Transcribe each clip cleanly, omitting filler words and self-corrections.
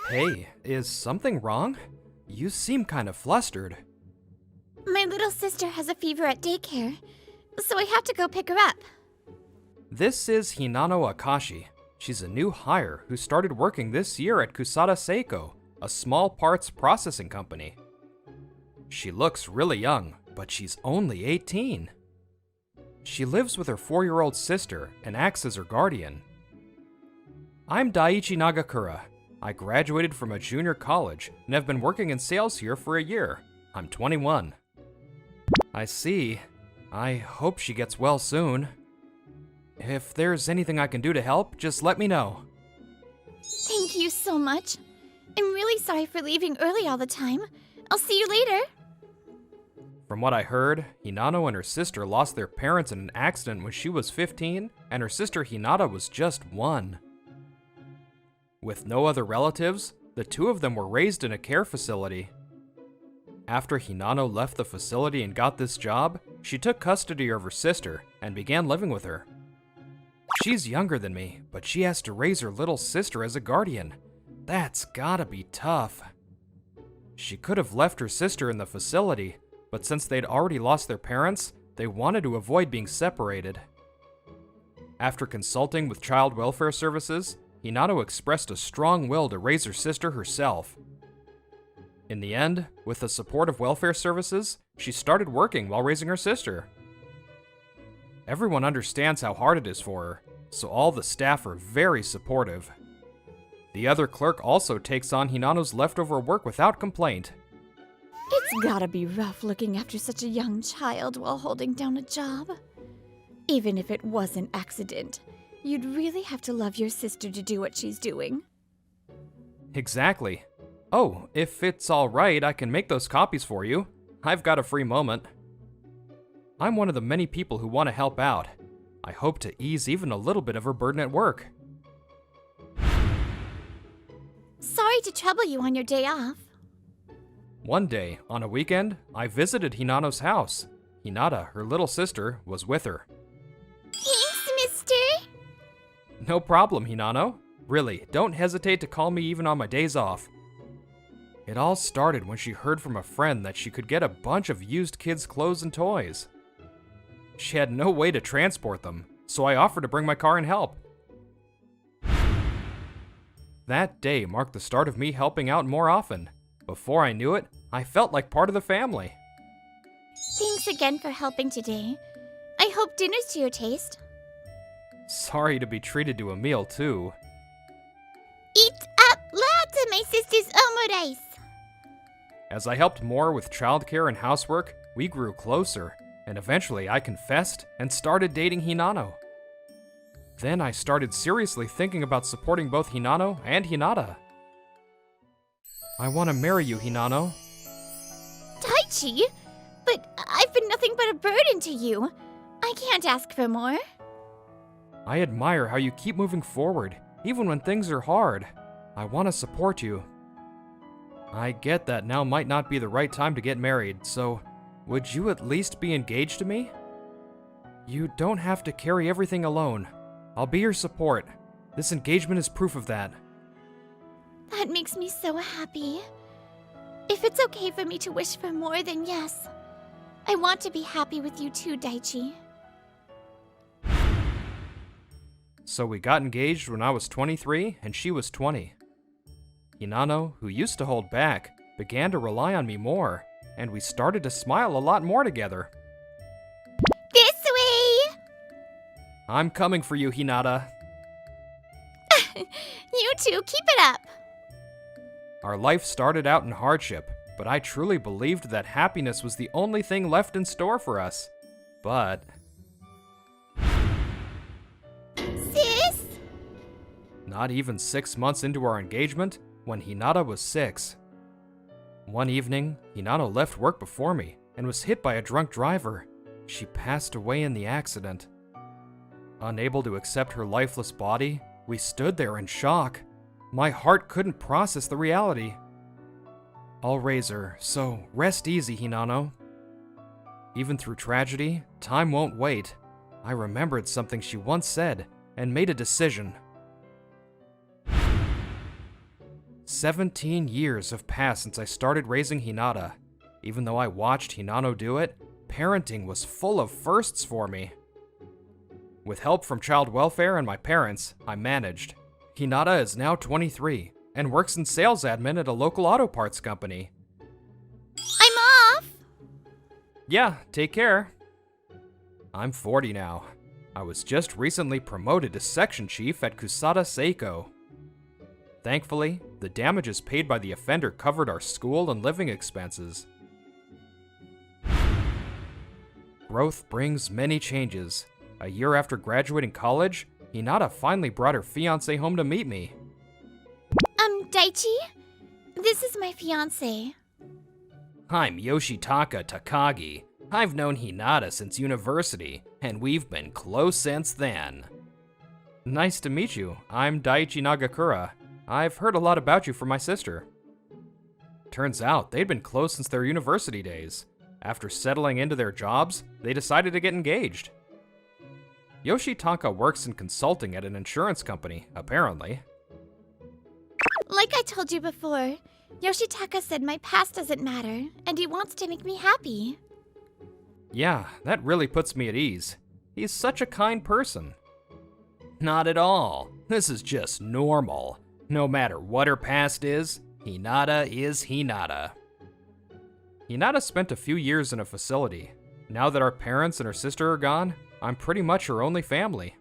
Hey, is something wrong? You seem kind of flustered. My little sister has a fever at daycare, so I have to go pick her up. This is Hinano Akashi. She's a new hire who started working this year at Kusada Seiko, a small parts processing company. She looks really young, but she's only 18. She lives with her 4-year-old sister and acts as her guardian. I'm Daiichi Nagakura. I graduated from a junior college and have been working in sales here for a year. I'm 21. I see. I hope she gets well soon. If there's anything I can do to help, just let me know. Thank you so much. I'm really sorry for leaving early all the time. I'll see you later. From what I heard, Hinano and her sister lost their parents in an accident when she was 15, and her sister Hinata was just 1. With no other relatives, the two of them were raised in a care facility. After Hinano left the facility and got this job, she took custody of her sister and began living with her. She's younger than me, but she has to raise her little sister as a guardian. That's gotta be tough. She could have left her sister in the facility, but since they'd already lost their parents, they wanted to avoid being separated. After consulting with child welfare services, Hinano expressed a strong will to raise her sister herself. In the end, with the support of welfare services, she started working while raising her sister. Everyone understands how hard it is for her, so all the staff are very supportive. The other clerk also takes on Hinano's leftover work without complaint. It's gotta be rough looking after such a young child while holding down a job. Even if it was an accident, you'd really have to love your sister to do what she's doing. Exactly. Oh, if it's alright, I can make those copies for you. I've got a free moment. I'm one of the many people who want to help out. I hope to ease even a little bit of her burden at work. Sorry to trouble you on your day off. One day, on a weekend, I visited Hinano's house. Hinata, her little sister, was with her. Thanks, mister. No problem, Hinano. Really, don't hesitate to call me even on my days off. It all started when she heard from a friend that she could get a bunch of used kids' clothes and toys. She had no way to transport them, so I offered to bring my car and help. That day marked the start of me helping out more often. Before I knew it, I felt like part of the family. Thanks again for helping today. I hope dinner's to your taste. Sorry to be treated to a meal, too. Eat up lots of my sister's omurice. As I helped more with childcare and housework, we grew closer, and eventually I confessed and started dating Hinano. Then I started seriously thinking about supporting both Hinano and Hinata. I want to marry you, Hinano. Daichi? But I've been nothing but a burden to you. I can't ask for more. I admire how you keep moving forward, even when things are hard. I want to support you. I get that now might not be the right time to get married, so would you at least be engaged to me? You don't have to carry everything alone. I'll be your support. This engagement is proof of that. That makes me so happy. If it's okay for me to wish for more, then yes. I want to be happy with you too, Daichi. So we got engaged when I was 23 and she was 20. Hinano, who used to hold back, began to rely on me more, and we started to smile a lot more together. This way! I'm coming for you, Hinata. You too, keep it up! Our life started out in hardship, but I truly believed that happiness was the only thing left in store for us. But... Sis? Not even 6 months into our engagement, when Hinata was 6. One evening, Hinano left work before me and was hit by a drunk driver. She passed away in the accident. Unable to accept her lifeless body, we stood there in shock. My heart couldn't process the reality. I'll raise her, so rest easy, Hinano. Even through tragedy, time won't wait. I remembered something she once said and made a decision. 17 years have passed since I started raising Hinata. Even though I watched Hinano do it, parenting was full of firsts for me. With help from child welfare and my parents, I managed. Hinata is now 23 and works in sales admin at a local auto parts company. I'm off! Yeah, take care. I'm 40 now. I was just recently promoted to section chief at Kusada Seiko. Thankfully, the damages paid by the offender covered our school and living expenses. Growth brings many changes. A year after graduating college, Hinata finally brought her fiancé home to meet me. Daichi? This is my fiancé. I'm Yoshitaka Takagi. I've known Hinata since university, and we've been close since then. Nice to meet you. I'm Daichi Nagakura. I've heard a lot about you from my sister. Turns out they'd been close since their university days. After settling into their jobs, they decided to get engaged. Yoshitaka works in consulting at an insurance company, apparently. Like I told you before, Yoshitaka said my past doesn't matter, and he wants to make me happy. Yeah, that really puts me at ease. He's such a kind person. Not at all. This is just normal. No matter what her past is, Hinata is Hinata. Hinata spent a few years in a facility. Now that our parents and her sister are gone, I'm pretty much her only family.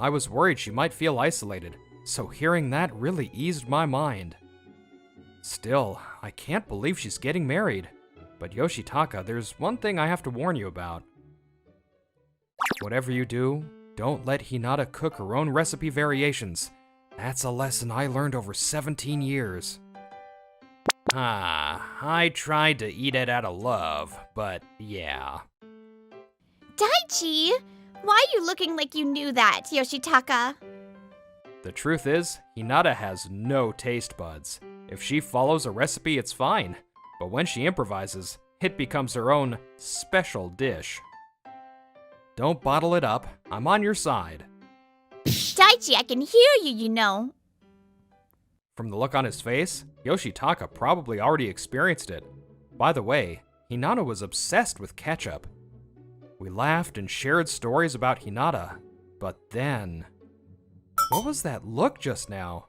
I was worried she might feel isolated, so hearing that really eased my mind. Still, I can't believe she's getting married. But Yoshitaka, there's one thing I have to warn you about. Whatever you do, don't let Hinata cook her own recipe variations. That's a lesson I learned over 17 years. I tried to eat it out of love, but yeah. Daichi! Why are you looking like you knew that, Yoshitaka? The truth is, Hinata has no taste buds. If she follows a recipe, it's fine. But when she improvises, it becomes her own special dish. Don't bottle it up. I'm on your side. Daichi, I can hear you, you know. From the look on his face, Yoshitaka probably already experienced it. By the way, Hinano was obsessed with ketchup. We laughed and shared stories about Hinata, but then... What was that look just now?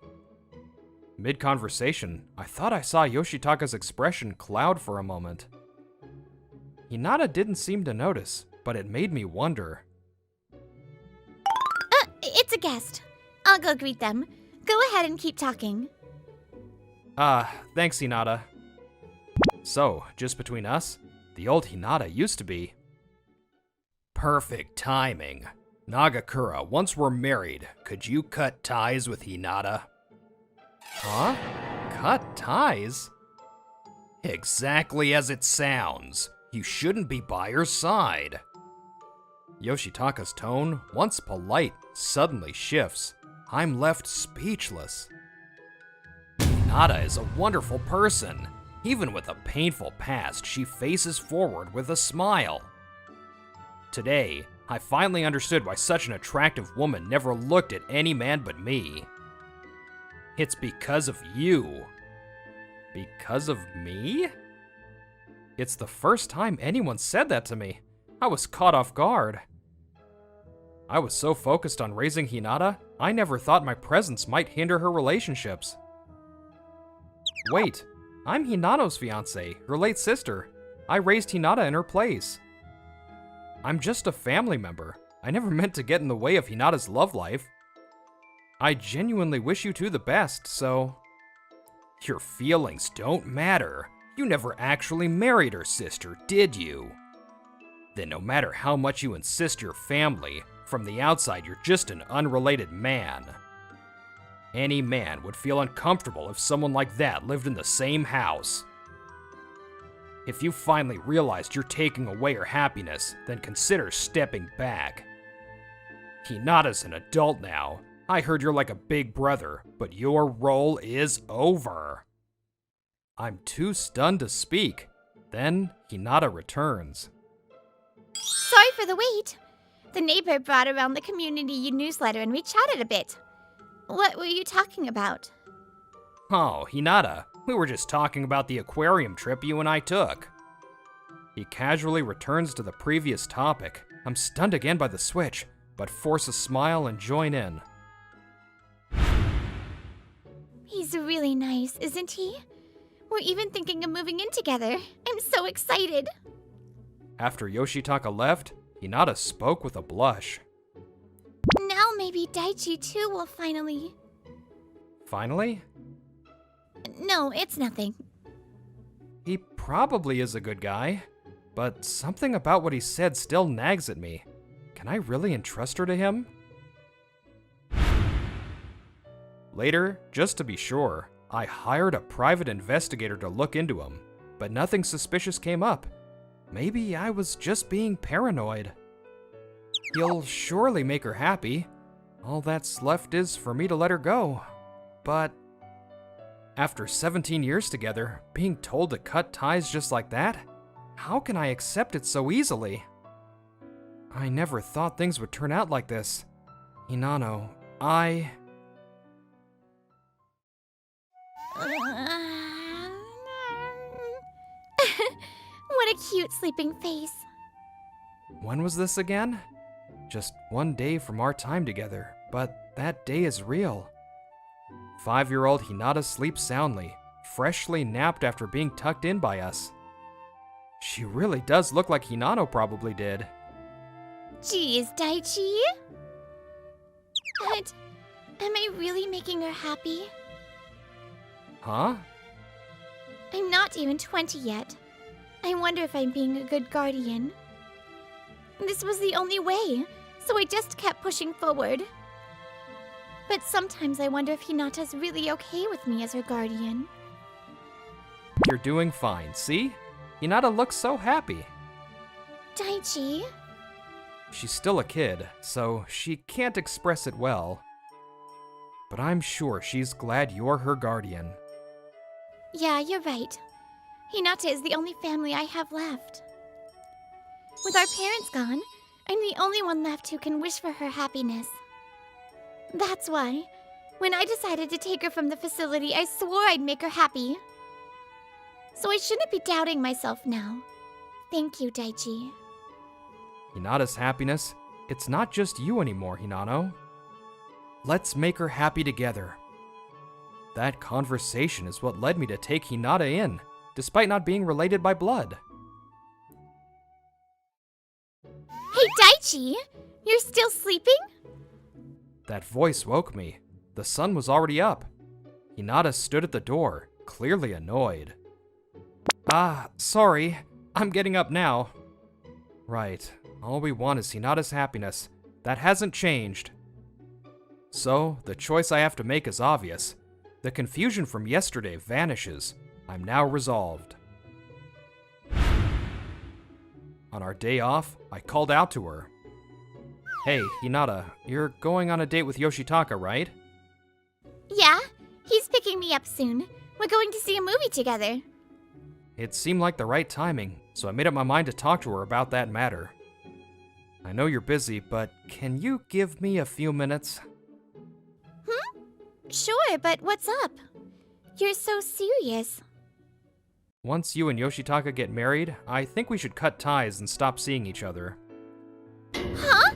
Mid-conversation, I thought I saw Yoshitaka's expression cloud for a moment. Hinata didn't seem to notice, but it made me wonder. It's a guest. I'll go greet them. Go ahead and keep talking. Thanks, Hinata. So, just between us, the old Hinata used to be... Perfect timing. Nagakura, once we're married, could you cut ties with Hinata? Huh? Cut ties? Exactly as it sounds. You shouldn't be by her side. Yoshitaka's tone, once polite, suddenly shifts. I'm left speechless. Hinata is a wonderful person. Even with a painful past, she faces forward with a smile. Today, I finally understood why such an attractive woman never looked at any man but me. It's because of you. Because of me? It's the first time anyone said that to me. I was caught off guard. I was so focused on raising Hinata, I never thought my presence might hinder her relationships. Wait, I'm Hinano's fiancé, her late sister. I raised Hinata in her place. I'm just a family member. I never meant to get in the way of Hinata's love life. I genuinely wish you two the best, so... Your feelings don't matter. You never actually married her sister, did you? Then no matter how much you insist you're family, from the outside you're just an unrelated man. Any man would feel uncomfortable if someone like that lived in the same house. If you finally realized you're taking away her happiness, then consider stepping back. Hinata's an adult now. I heard you're like a big brother, but your role is over. I'm too stunned to speak. Then Hinata returns. Sorry for the wait. The neighbor brought around the community newsletter and we chatted a bit. What were you talking about? Oh, Hinata, we were just talking about the aquarium trip you and I took. He casually returns to the previous topic. I'm stunned again by the switch, but force a smile and join in. He's really nice, isn't he? We're even thinking of moving in together. I'm so excited. After Yoshitaka left, Hinata spoke with a blush. Now maybe Daichi too will finally... Finally? No, it's nothing. He probably is a good guy, but something about what he said still nags at me. Can I really entrust her to him? Later, just to be sure, I hired a private investigator to look into him, but nothing suspicious came up. Maybe I was just being paranoid. He'll surely make her happy. All that's left is for me to let her go. But after 17 years together, being told to cut ties just like that? How can I accept it so easily? I never thought things would turn out like this. Hinano, What a cute sleeping face. When was this again? Just one day from our time together, but that day is real. 5-year-old Hinata sleeps soundly, freshly napped after being tucked in by us. She really does look like Hinano probably did. Geez, Daichi. But am I really making her happy? Huh? I'm not even 20 yet. I wonder if I'm being a good guardian. This was the only way, so I just kept pushing forward. But sometimes I wonder if Hinata's really okay with me as her guardian. You're doing fine, see? Hinata looks so happy. Daichi? She's still a kid, so she can't express it well. But I'm sure she's glad you're her guardian. Yeah, you're right. Hinata is the only family I have left. With our parents gone, I'm the only one left who can wish for her happiness. That's why, when I decided to take her from the facility, I swore I'd make her happy. So I shouldn't be doubting myself now. Thank you, Daichi. Hinata's happiness, it's not just you anymore, Hinano. Let's make her happy together. That conversation is what led me to take Hinata in, despite not being related by blood. Hey, Daichi! You're still sleeping? That voice woke me. The sun was already up. Hinata stood at the door, clearly annoyed. Sorry. I'm getting up now. Right. All we want is Hinata's happiness. That hasn't changed. So, the choice I have to make is obvious. The confusion from yesterday vanishes. I'm now resolved. On our day off, I called out to her. Hey, Hinata, you're going on a date with Yoshitaka, right? Yeah, he's picking me up soon. We're going to see a movie together. It seemed like the right timing, so I made up my mind to talk to her about that matter. I know you're busy, but can you give me a few minutes? Sure, but what's up? You're so serious. Once you and Yoshitaka get married, I think we should cut ties and stop seeing each other. Huh?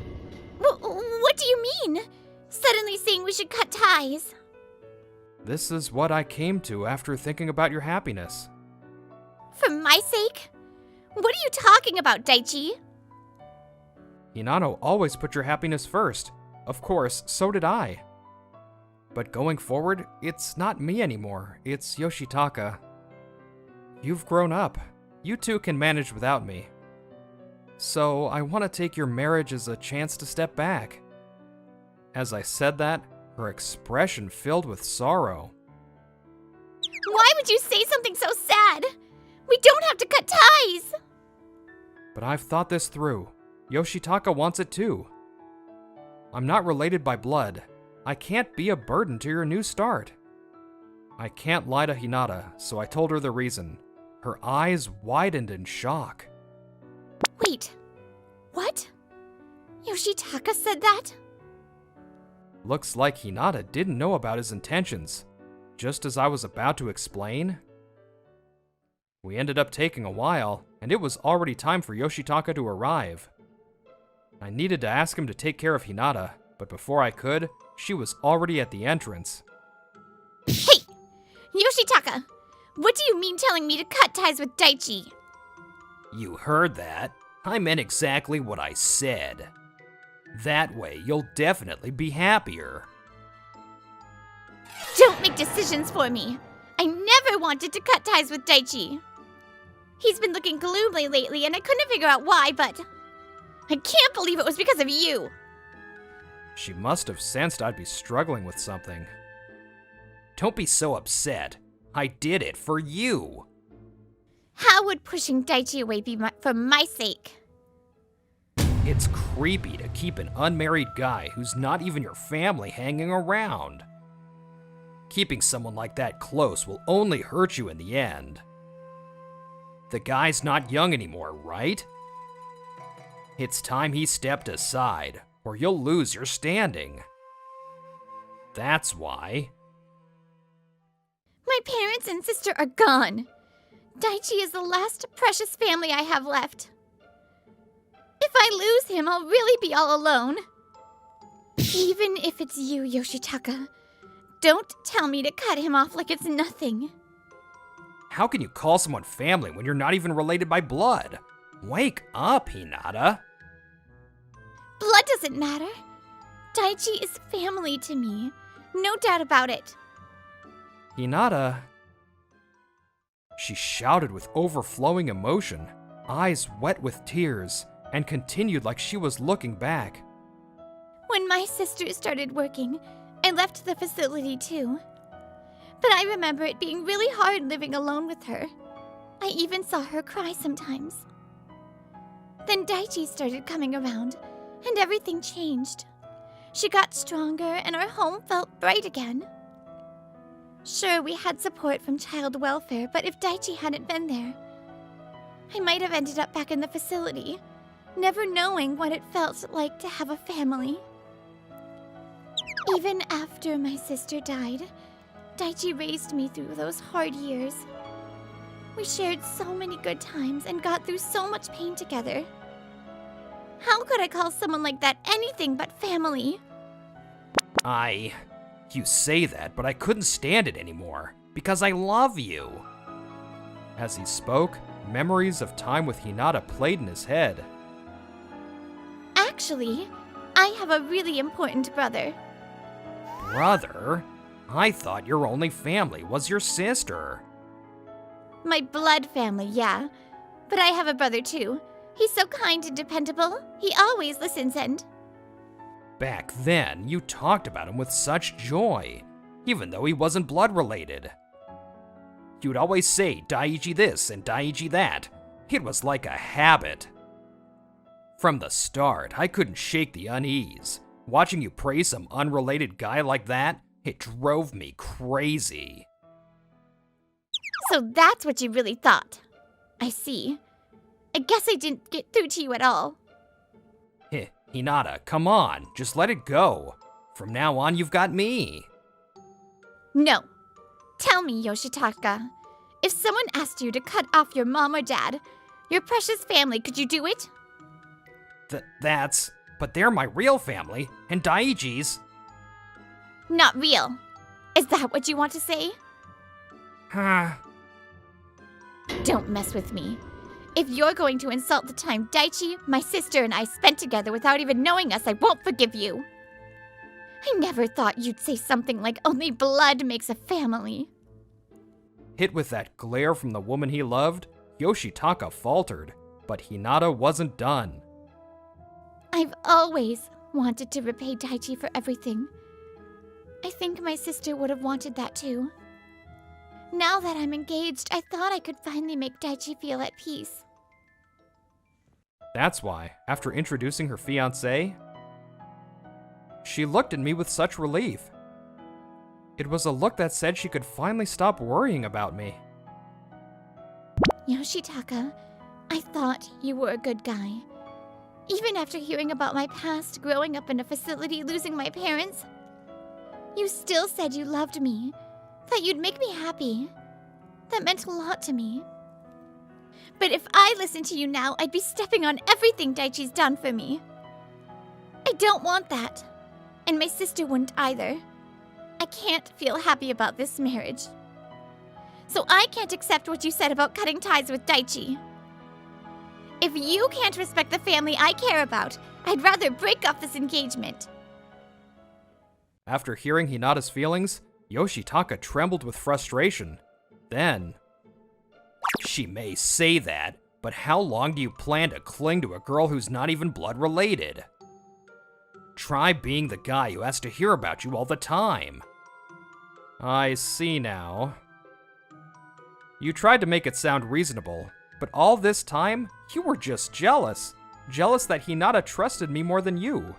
What do you mean? Suddenly saying we should cut ties? This is what I came to after thinking about your happiness. For my sake? What are you talking about, Daichi? Hinano always put your happiness first. Of course, so did I. But going forward, it's not me anymore, it's Yoshitaka. You've grown up. You two can manage without me. So I want to take your marriage as a chance to step back. As I said that, her expression filled with sorrow. Why would you say something so sad? We don't have to cut ties! But I've thought this through. Yoshitaka wants it too. I'm not related by blood. I can't be a burden to your new start. I can't lie to Hinata, so I told her the reason. Her eyes widened in shock. Wait, what? Yoshitaka said that? Looks like Hinata didn't know about his intentions. just as I was about to explain, we ended up taking a while, and it was already time for Yoshitaka to arrive. I needed to ask him to take care of Hinata, but before I could, she was already at the entrance. Hey! Yoshitaka! What do you mean telling me to cut ties with Daichi? You heard that. I meant exactly what I said. That way, you'll definitely be happier. Don't make decisions for me. I never wanted to cut ties with Daichi. He's been looking gloomy lately, and I couldn't figure out why, but I can't believe it was because of you. She must have sensed I'd be struggling with something. Don't be so upset. I did it for you. How would pushing Daichi away be for my sake? It's creepy to keep an unmarried guy who's not even your family hanging around. Keeping someone like that close will only hurt you in the end. The guy's not young anymore, right? It's time he stepped aside, or you'll lose your standing. That's why. My parents and sister are gone. Daichi is the last precious family I have left. If I lose him, I'll really be all alone. Even if it's you, Yoshitaka, don't tell me to cut him off like it's nothing. How can you call someone family when you're not even related by blood? Wake up, Hinata. Blood doesn't matter. Daichi is family to me. No doubt about it. Hinata. She shouted with overflowing emotion, eyes wet with tears, and continued like she was looking back. When my sister started working, I left the facility too. But I remember it being really hard living alone with her. I even saw her cry sometimes. Then Daichi started coming around, and everything changed. She got stronger, and our home felt bright again. Sure, we had support from child welfare, but if Daichi hadn't been there, I might have ended up back in the facility, never knowing what it felt like to have a family. Even after my sister died, Daichi raised me through those hard years. We shared so many good times and got through so much pain together. How could I call someone like that anything but family? You say that, but I couldn't stand it anymore, because I love you. As he spoke, memories of time with Hinata played in his head. Actually, I have a really important brother. Brother? I thought your only family was your sister. My blood family, yeah. But I have a brother too. He's so kind and dependable. He always listens and... Back then, you talked about him with such joy, even though he wasn't blood related. You'd always say Daichi this and Daichi that. It was like a habit. From the start, I couldn't shake the unease. Watching you praise some unrelated guy like that, it drove me crazy. So that's what you really thought. I see. I guess I didn't get through to you at all. Hinata, come on, just let it go. From now on, you've got me. No. Tell me, Yoshitaka. If someone asked you to cut off your mom or dad, your precious family, could you do it? But they're my real family, and Daiichi's. Not real. Is that what you want to say? Don't mess with me. If you're going to insult the time Daichi, my sister, and I spent together without even knowing us, I won't forgive you. I never thought you'd say something like only blood makes a family. Hit with that glare from the woman he loved, Yoshitaka faltered, but Hinata wasn't done. I've always wanted to repay Daichi for everything. I think my sister would have wanted that too. Now that I'm engaged, I thought I could finally make Daichi feel at peace. That's why, after introducing her fiancé, she looked at me with such relief. It was a look that said she could finally stop worrying about me. Yoshitaka, I thought you were a good guy. Even after hearing about my past, growing up in a facility, losing my parents, you still said you loved me. That you'd make me happy. That meant a lot to me. But if I listened to you now, I'd be stepping on everything Daichi's done for me. I don't want that. And my sister wouldn't either. I can't feel happy about this marriage. So I can't accept what you said about cutting ties with Daichi. If you can't respect the family I care about, I'd rather break off this engagement. After hearing Hinata's feelings, Yoshitaka trembled with frustration. Then, she may say that, but how long do you plan to cling to a girl who's not even blood related? Try being the guy who has to hear about you all the time. I see now. You tried to make it sound reasonable, but all this time, you were just jealous. Jealous that Hinata trusted me more than you.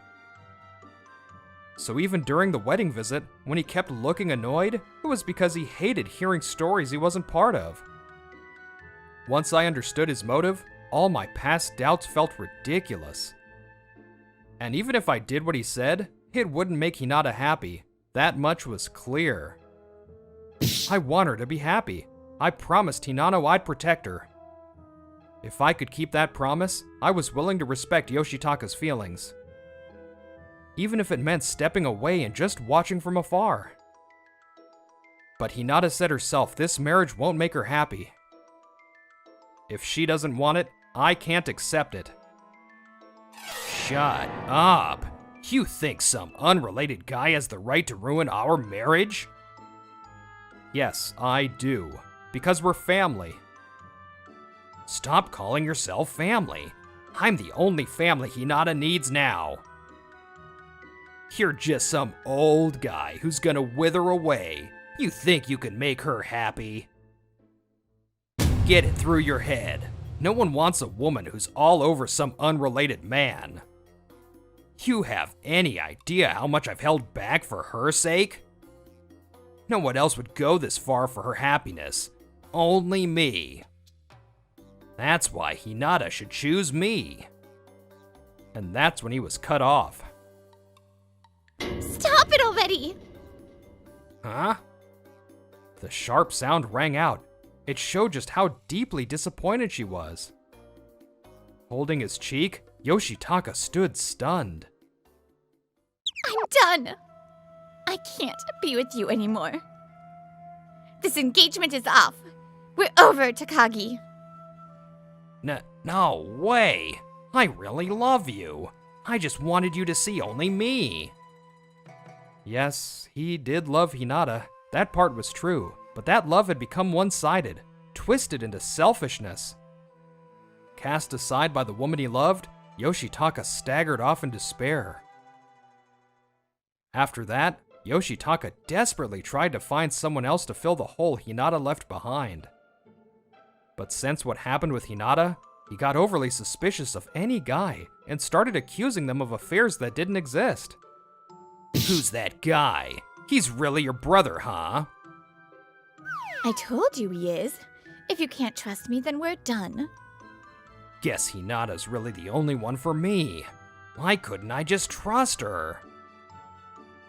So even during the wedding visit, when he kept looking annoyed, it was because he hated hearing stories he wasn't part of. Once I understood his motive, all my past doubts felt ridiculous. And even if I did what he said, it wouldn't make Hinata happy. That much was clear. I want her to be happy. I promised Hinano I'd protect her. If I could keep that promise, I was willing to respect Yoshitaka's feelings. Even if it meant stepping away and just watching from afar. But Hinata said herself this marriage won't make her happy. If she doesn't want it, I can't accept it. Shut up! You think some unrelated guy has the right to ruin our marriage? Yes, I do. Because we're family. Stop calling yourself family. I'm the only family Hinata needs now. You're just some old guy who's gonna wither away. You think you can make her happy? Get it through your head. No one wants a woman who's all over some unrelated man. You have any idea how much I've held back for her sake? No one else would go this far for her happiness. Only me. That's why Hinata should choose me. And that's when he was cut off. Stop it already! Huh? The sharp sound rang out. It showed just how deeply disappointed she was. Holding his cheek, Yoshitaka stood stunned. I'm done! I can't be with you anymore. This engagement is off. We're over, Takagi. No way! I really love you. I just wanted you to see only me. Yes, he did love Hinata. That part was true, but that love had become one-sided, twisted into selfishness. Cast aside by the woman he loved, Yoshitaka staggered off in despair. After that, Yoshitaka desperately tried to find someone else to fill the hole Hinata left behind. But since what happened with Hinata, he got overly suspicious of any guy and started accusing them of affairs that didn't exist. Who's that guy? He's really your brother, huh? I told you he is. If you can't trust me, then we're done. Guess Hinata's really the only one for me. Why couldn't I just trust her?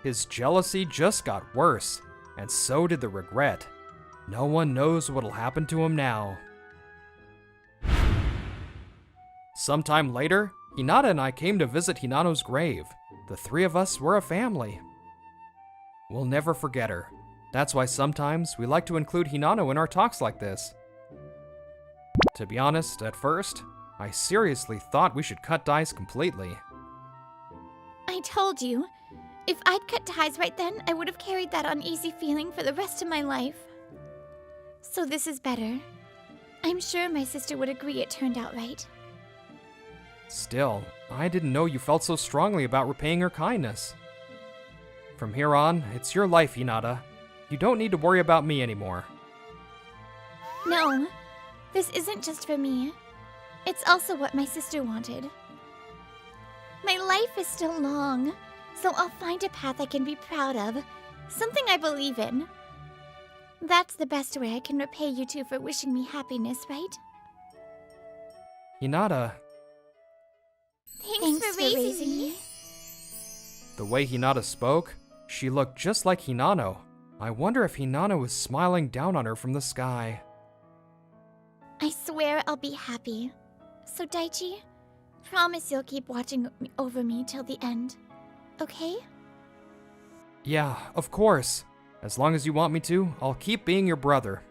His jealousy just got worse, and so did the regret. No one knows what'll happen to him now. Sometime later, Hinata and I came to visit Hinano's grave. The three of us were a family. We'll never forget her. That's why sometimes we like to include Hinano in our talks like this. To be honest, at first, I seriously thought we should cut ties completely. I told you. If I'd cut ties right then, I would have carried that uneasy feeling for the rest of my life. So this is better. I'm sure my sister would agree it turned out right. Still, I didn't know you felt so strongly about repaying her kindness. From here on, it's your life, Hinata. You don't need to worry about me anymore. No, this isn't just for me. It's also what my sister wanted. My life is still long, so I'll find a path I can be proud of, something I believe in. That's the best way I can repay you two for wishing me happiness, right? Hinata. Thanks for raising me. The way Hinata spoke, she looked just like Hinano. I wonder if Hinano is smiling down on her from the sky. I swear I'll be happy. So Daichi, promise you'll keep watching over me till the end, okay? Yeah, of course. As long as you want me to, I'll keep being your brother.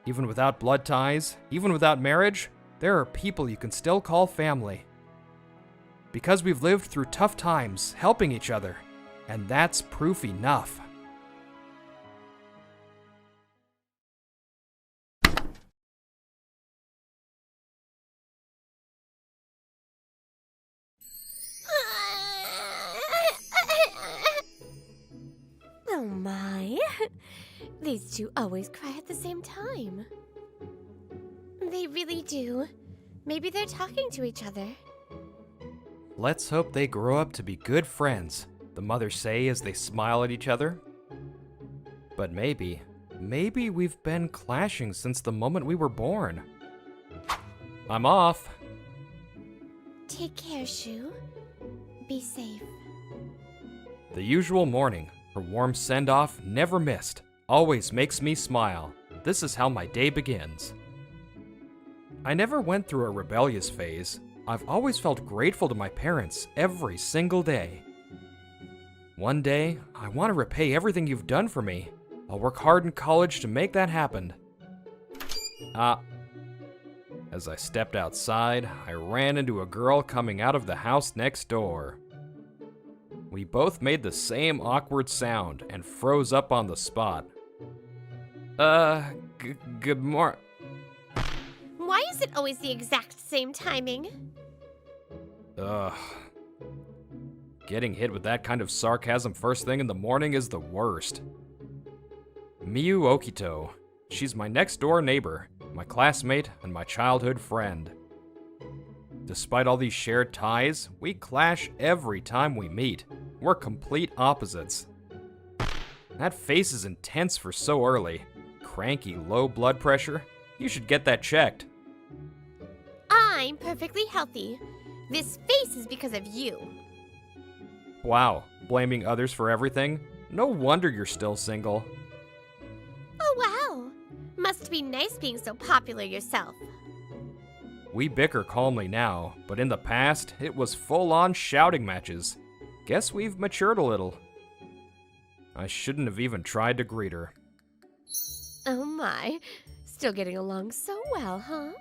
Even without blood ties, even without marriage, there are people you can still call family. Because we've lived through tough times, helping each other, and that's proof enough. Oh my. These two always cry at the same time. They really do. Maybe they're talking to each other. Let's hope they grow up to be good friends, the mothers say as they smile at each other. But maybe we've been clashing since the moment we were born. I'm off. Take care, Shu. Be safe. The usual morning, her warm send-off, never missed, always makes me smile. This is how my day begins. I never went through a rebellious phase. I've always felt grateful to my parents every single day. One day, I want to repay everything you've done for me. I'll work hard in college to make that happen. As I stepped outside, I ran into a girl coming out of the house next door. We both made the same awkward sound and froze up on the spot. Good morning. Why is it always the exact same timing? Ugh. Getting hit with that kind of sarcasm first thing in the morning is the worst. Miyu Okito. She's my next door neighbor, my classmate, and my childhood friend. Despite all these shared ties, we clash every time we meet. We're complete opposites. That face is intense for so early. Cranky, low blood pressure. You should get that checked. I'm perfectly healthy. This face is because of you. Wow, blaming others for everything? No wonder you're still single. Oh wow. Must be nice being so popular yourself. We bicker calmly now, but in the past, it was full-on shouting matches. Guess we've matured a little. I shouldn't have even tried to greet her. Oh my. Still getting along so well, huh?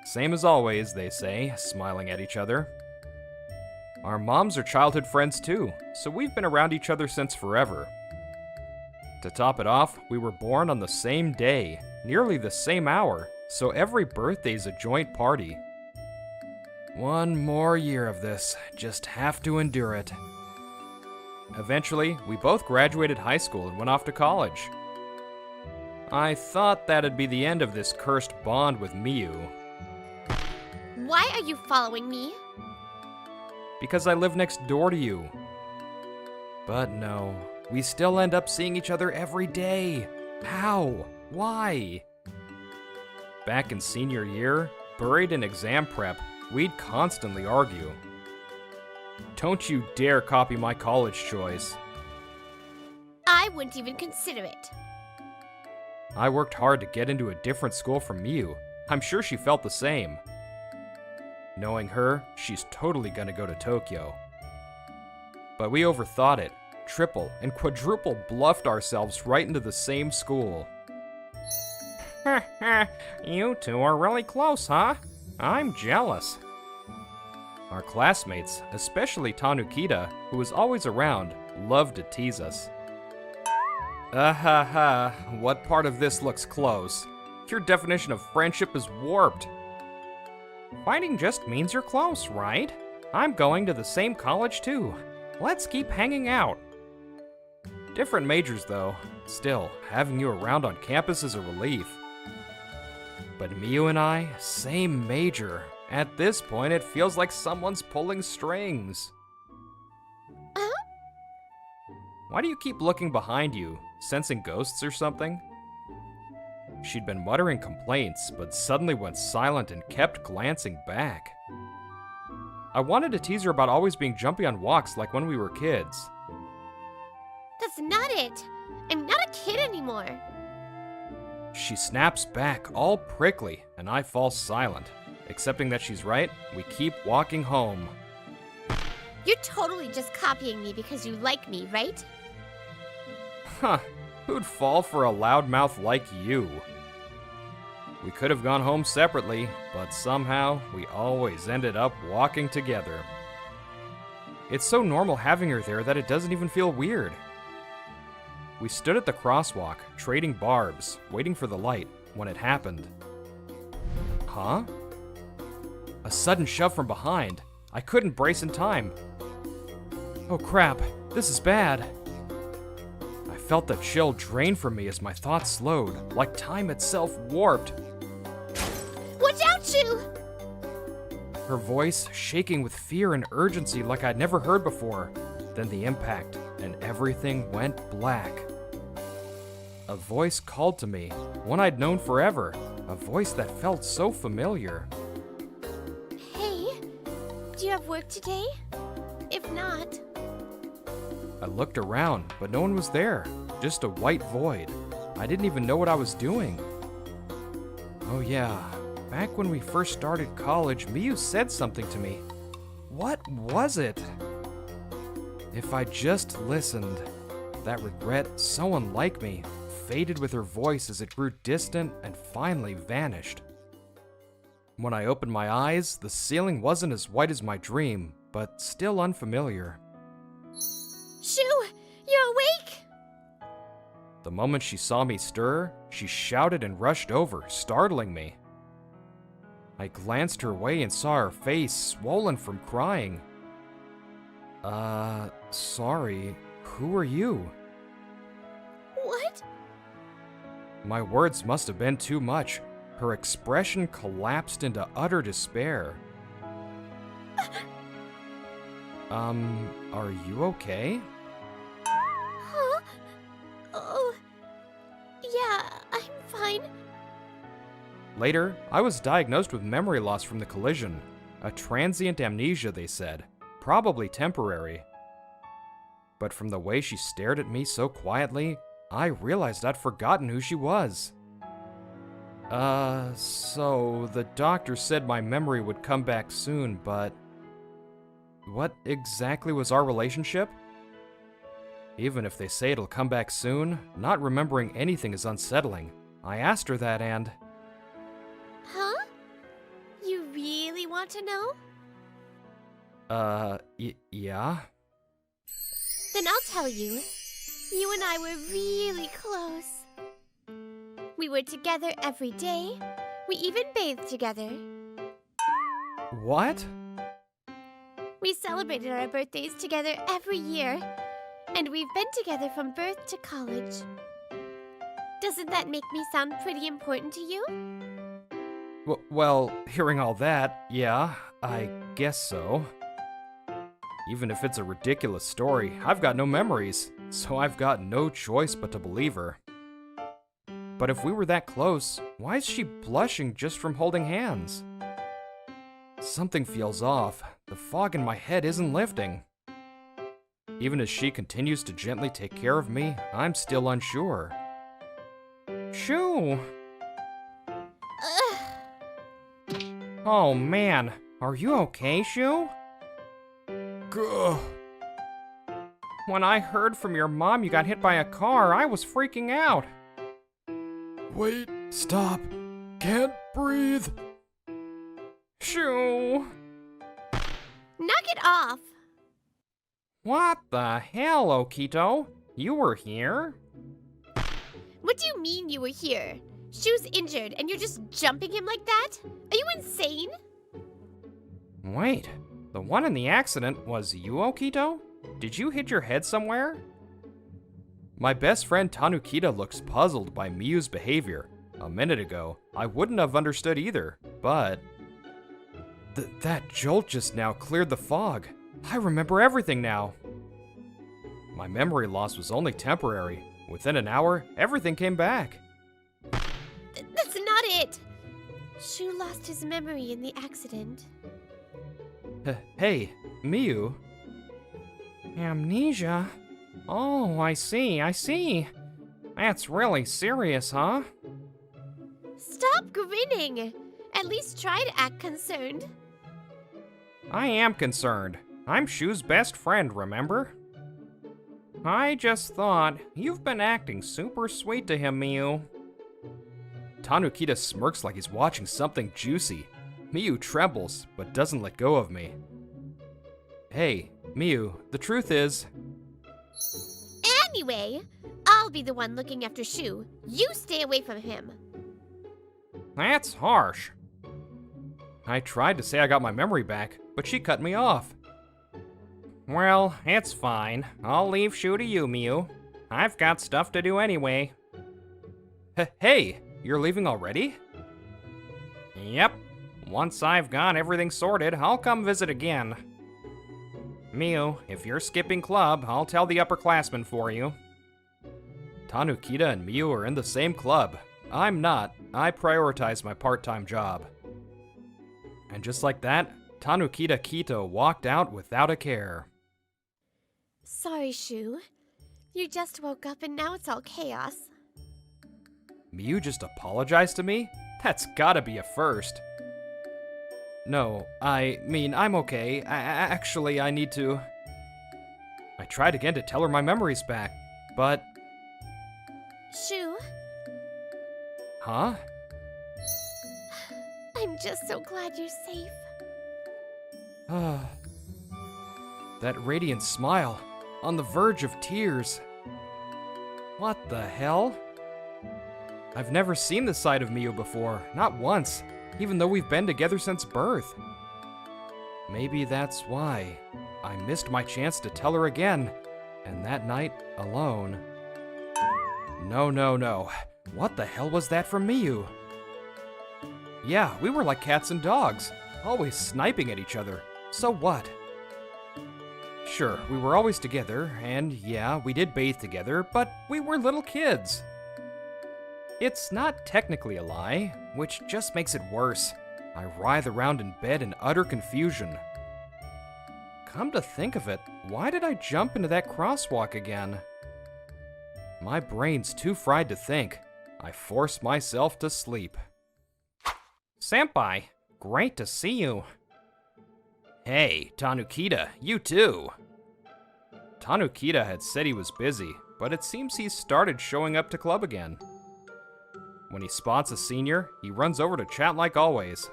Same as always, they say, smiling at each other. Our moms are childhood friends too, so we've been around each other since forever. To top it off, we were born on the same day, nearly the same hour, so every birthday's a joint party. One more year of this, just have to endure it. Eventually, we both graduated high school and went off to college. I thought that'd be the end of this cursed bond with Miyu. Why are you following me? Because I live next door to you. But no, we still end up seeing each other every day. How? Why? Back in senior year, buried in exam prep, we'd constantly argue. Don't you dare copy my college choice. I wouldn't even consider it. I worked hard to get into a different school from Miyu. I'm sure she felt the same. Knowing her, she's totally gonna go to Tokyo. But we overthought it, triple and quadruple bluffed ourselves right into the same school. You two are really close, huh? I'm jealous. Our classmates, especially Tanukida, who was always around, loved to tease us. What part of this looks close? Your definition of friendship is warped. Fighting just means you're close, right? I'm going to the same college too. Let's keep hanging out. Different majors though. Still, having you around on campus is a relief. But Miyu and I, same major. At this point, it feels like someone's pulling strings. Why do you keep looking behind you? Sensing ghosts or something? She'd been muttering complaints, but suddenly went silent and kept glancing back. I wanted to tease her about always being jumpy on walks like when we were kids. The That's not it. I'm not a kid anymore. She snaps back, all prickly, and I fall silent. Accepting that she's right, we keep walking home. You're totally just copying me because you like me, right? Huh, who'd fall for a loudmouth like you? We could have gone home separately, but somehow we always ended up walking together. It's so normal having her there that it doesn't even feel weird. We stood at the crosswalk, trading barbs, waiting for the light, when it happened. Huh? A sudden shove from behind. I couldn't brace in time. Oh crap, this is bad. I felt the chill drain from me as my thoughts slowed, like time itself warped. Watch out, Shu! Her voice shaking with fear and urgency like I'd never heard before. Then the impact, and everything went black. A voice called to me, one I'd known forever, a voice that felt so familiar. Hey, do you have work today? If not... I looked around, but no one was there, just a white void. I didn't even know what I was doing. Oh yeah, back when we first started college, Miyu said something to me. What was it? If I just listened, that regret, so unlike me, faded with her voice as it grew distant and finally vanished. When I opened my eyes, the ceiling wasn't as white as my dream, but still unfamiliar. Shu, you're awake? The moment she saw me stir, she shouted and rushed over, startling me. I glanced her way and saw her face swollen from crying. Sorry, who are you? What? My words must have been too much. Her expression collapsed into utter despair. Are you okay? Huh? Oh, yeah, I'm fine. Later, I was diagnosed with memory loss from the collision. A transient amnesia, they said. Probably temporary. But from the way she stared at me so quietly, I realized I'd forgotten who she was. So the doctor said my memory would come back soon, but... what exactly was our relationship? Even if they say it'll come back soon, not remembering anything is unsettling. I asked her that and... Huh? You really want to know? Yeah? Then I'll tell you. You and I were really close. We were together every day. We even bathed together. What? We celebrated our birthdays together every year. And we've been together from birth to college. Doesn't that make me sound pretty important to you? Well, hearing all that, yeah, I guess so. Even if it's a ridiculous story, I've got no memories, so I've got no choice but to believe her. But if we were that close, why is she blushing just from holding hands? Something feels off. The fog in my head isn't lifting. Even as she continues to gently take care of me, I'm still unsure. Shoo! Oh man, are you okay, Shoo? Gah. When I heard from your mom you got hit by a car, I was freaking out. Wait, stop. Can't breathe. Shoo! Knock it off! What the hell, Okito? You were here? What do you mean you were here? Shu's injured and you're just jumping him like that? Are you insane? Wait, the one in the accident was you, Okito? Did you hit your head somewhere? My best friend Tanukida looks puzzled by Miyu's behavior. A minute ago, I wouldn't have understood either, but... that jolt just now cleared the fog. I remember everything now. My memory loss was only temporary. Within an hour, everything came back. That's not it! Shu lost his memory in the accident. Hey, Miyu. Amnesia? Oh, I see. That's really serious, huh? Stop grinning! At least try to act concerned. I am concerned. I'm Shu's best friend, remember? I just thought, you've been acting super sweet to him, Miyu. Tanukida smirks like he's watching something juicy. Miyu trembles, but doesn't let go of me. Hey, Miyu, the truth is... Anyway, I'll be the one looking after Shu. You stay away from him. That's harsh. I tried to say I got my memory back, but she cut me off. Well, it's fine. I'll leave Shu to you, Miyu. I've got stuff to do anyway. Hey, you're leaving already? Yep. Once I've got everything sorted, I'll come visit again. Miyu, if you're skipping club, I'll tell the upperclassmen for you. Tanukida and Miyu are in the same club. I'm not. I prioritize my part-time job. And just like that, Tanukida Kito walked out without a care. Sorry, Shu. You just woke up and now it's all chaos. Miyu just apologized to me? That's gotta be a first. No, I mean, I'm okay. Actually, I need to... I tried again to tell her my memory's back, but... Shu, Huh? I'm just so glad you're safe. That radiant smile, on the verge of tears. What the hell? I've never seen this side of Miyu before, not once, even though we've been together since birth. Maybe that's why I missed my chance to tell her again, and that night, alone. No. What the hell was that from Miyu? Yeah, we were like cats and dogs, always sniping at each other. So what? Sure, we were always together, and yeah, we did bathe together, but we were little kids. It's not technically a lie, which just makes it worse. I writhe around in bed in utter confusion. Come to think of it, why did I jump into that crosswalk again? My brain's too fried to think. I force myself to sleep. Senpai, great to see you. Hey, Tanukida, you too. Tanukida had said he was busy, but it seems he's started showing up to club again. When he spots a senior, he runs over to chat like always.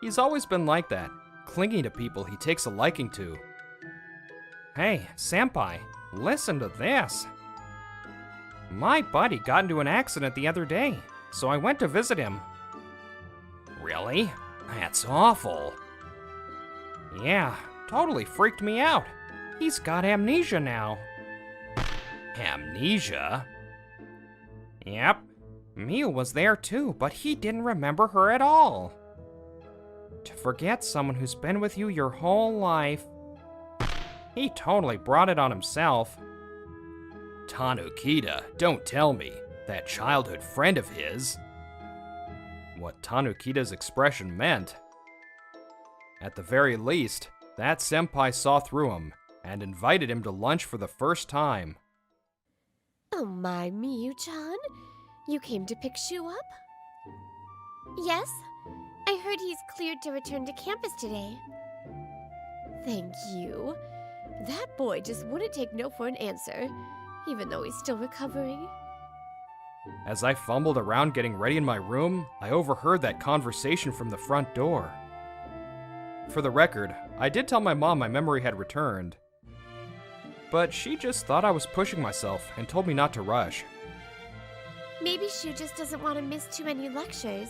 He's always been like that, clinging to people he takes a liking to. Hey, Senpai, listen to this. My buddy got into an accident the other day, so I went to visit him. Really? That's awful. Yeah, totally freaked me out. He's got amnesia now. Amnesia? Yep. Miyu was there too, but he didn't remember her at all. To forget someone who's been with you your whole life. He totally brought it on himself. Tanukida, don't tell me. That childhood friend of his. What Tanukida's expression meant. At the very least, that senpai saw through him and invited him to lunch for the first time. Oh my, Miyu-chan. You came to pick Shu up? Yes. I heard he's cleared to return to campus today. Thank you. That boy just wouldn't take no for an answer, even though he's still recovering. As I fumbled around getting ready in my room, I overheard that conversation from the front door. For the record, I did tell my mom my memory had returned, but she just thought I was pushing myself and told me not to rush. Maybe Shu just doesn't want to miss too many lectures.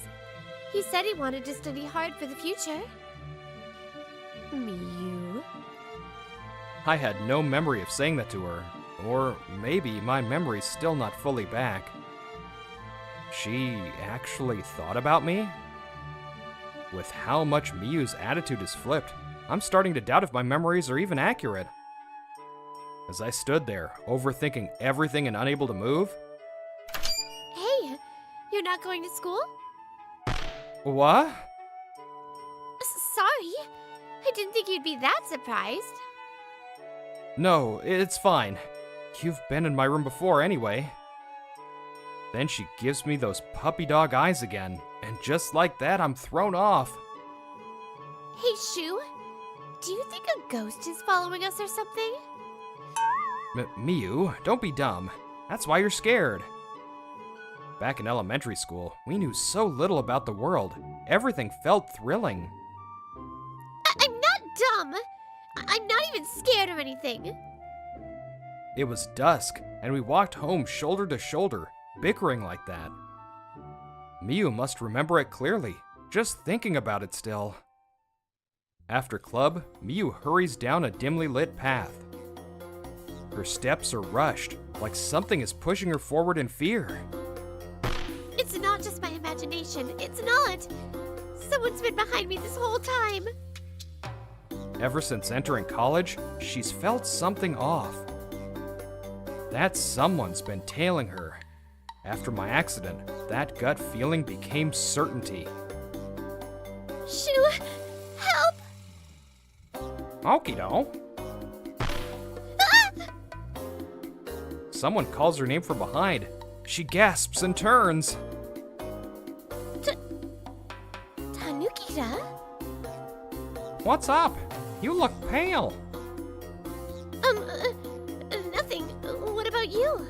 He said he wanted to study hard for the future. Miyu. I had no memory of saying that to her, or maybe my memory's still not fully back. She actually thought about me? With how much Miyu's attitude is flipped, I'm starting to doubt if my memories are even accurate. As I stood there, overthinking everything and unable to move. Hey, you're not going to school? What? Sorry. I didn't think you'd be that surprised. No, it's fine. You've been in my room before anyway. Then she gives me those puppy dog eyes again, and just like that, I'm thrown off. Hey, Shu, do you think a ghost is following us or something? Miyu, don't be dumb. That's why you're scared. Back in elementary school, we knew so little about the world. Everything felt thrilling. I'm not dumb. I'm not even scared or anything. It was dusk, and we walked home shoulder to shoulder, bickering like that. Miyu must remember it clearly, just thinking about it still. After club, Miyu hurries down a dimly lit path. Her steps are rushed, like something is pushing her forward in fear. It's not just my imagination. It's not. Someone's been behind me this whole time. Ever since entering college, she's felt something off. That someone's been tailing her. After my accident, that gut feeling became certainty. Shu, help! Okie-do. Ah! Someone calls her name from behind. She gasps and turns. Tanukida? What's up? You look pale. Nothing. What about you?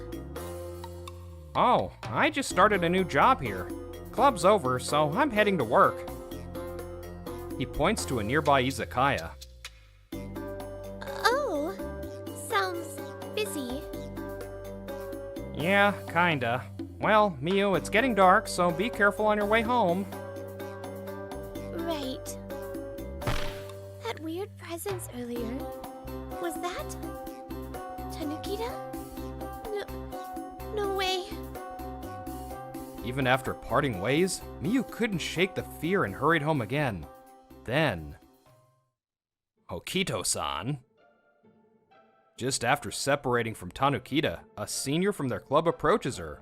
Oh, I just started a new job here. Club's over, so I'm heading to work. He points to a nearby izakaya. Oh, sounds busy. Yeah, kinda. Well, Miyu, it's getting dark, so be careful on your way home. Right. That weird presence earlier. Was that Tanukida? No way. Even after parting ways, Miyu couldn't shake the fear and hurried home again. Then, Hokito-san. Just after separating from Tanukida, a senior from their club approaches her.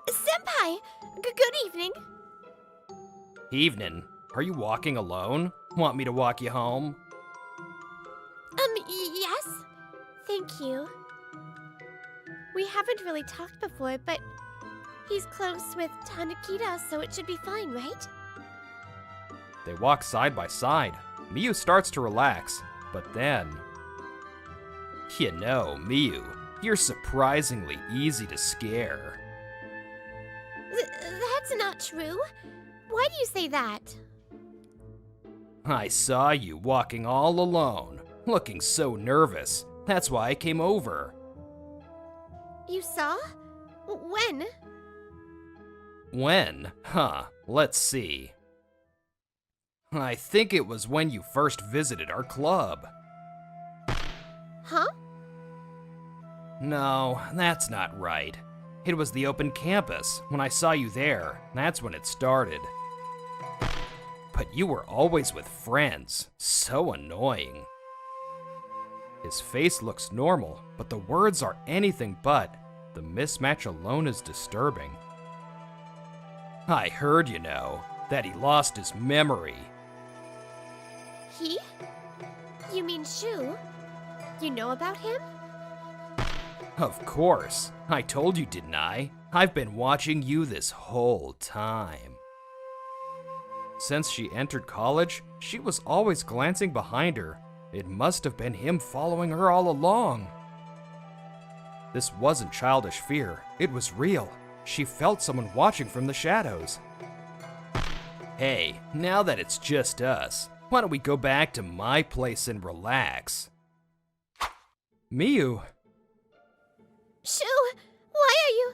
Senpai! Good evening. Evening. Are you walking alone? Want me to walk you home? Yes. Thank you. We haven't really talked before, but he's close with Tanukida, so it should be fine, right? They walk side by side. Miyu starts to relax, but then... You know, Miyu, you're surprisingly easy to scare. That's not true. Why do you say that? I saw you walking all alone, looking so nervous. That's why I came over. You saw? When? When? Huh, let's see. I think it was when you first visited our club. Huh? No, that's not right. It was the open campus. When I saw you there, that's when it started. But you were always with friends. So annoying. His face looks normal, but the words are anything but. The mismatch alone is disturbing. I heard, you know, that he lost his memory. He? You mean Shu? You know about him? Of course. I told you, didn't I? I've been watching you this whole time. Since she entered college, she was always glancing behind her. It must have been him following her all along. This wasn't childish fear. It was real. She felt someone watching from the shadows. Hey, now that it's just us, why don't we go back to my place and relax? Miyu, Shu, why are you?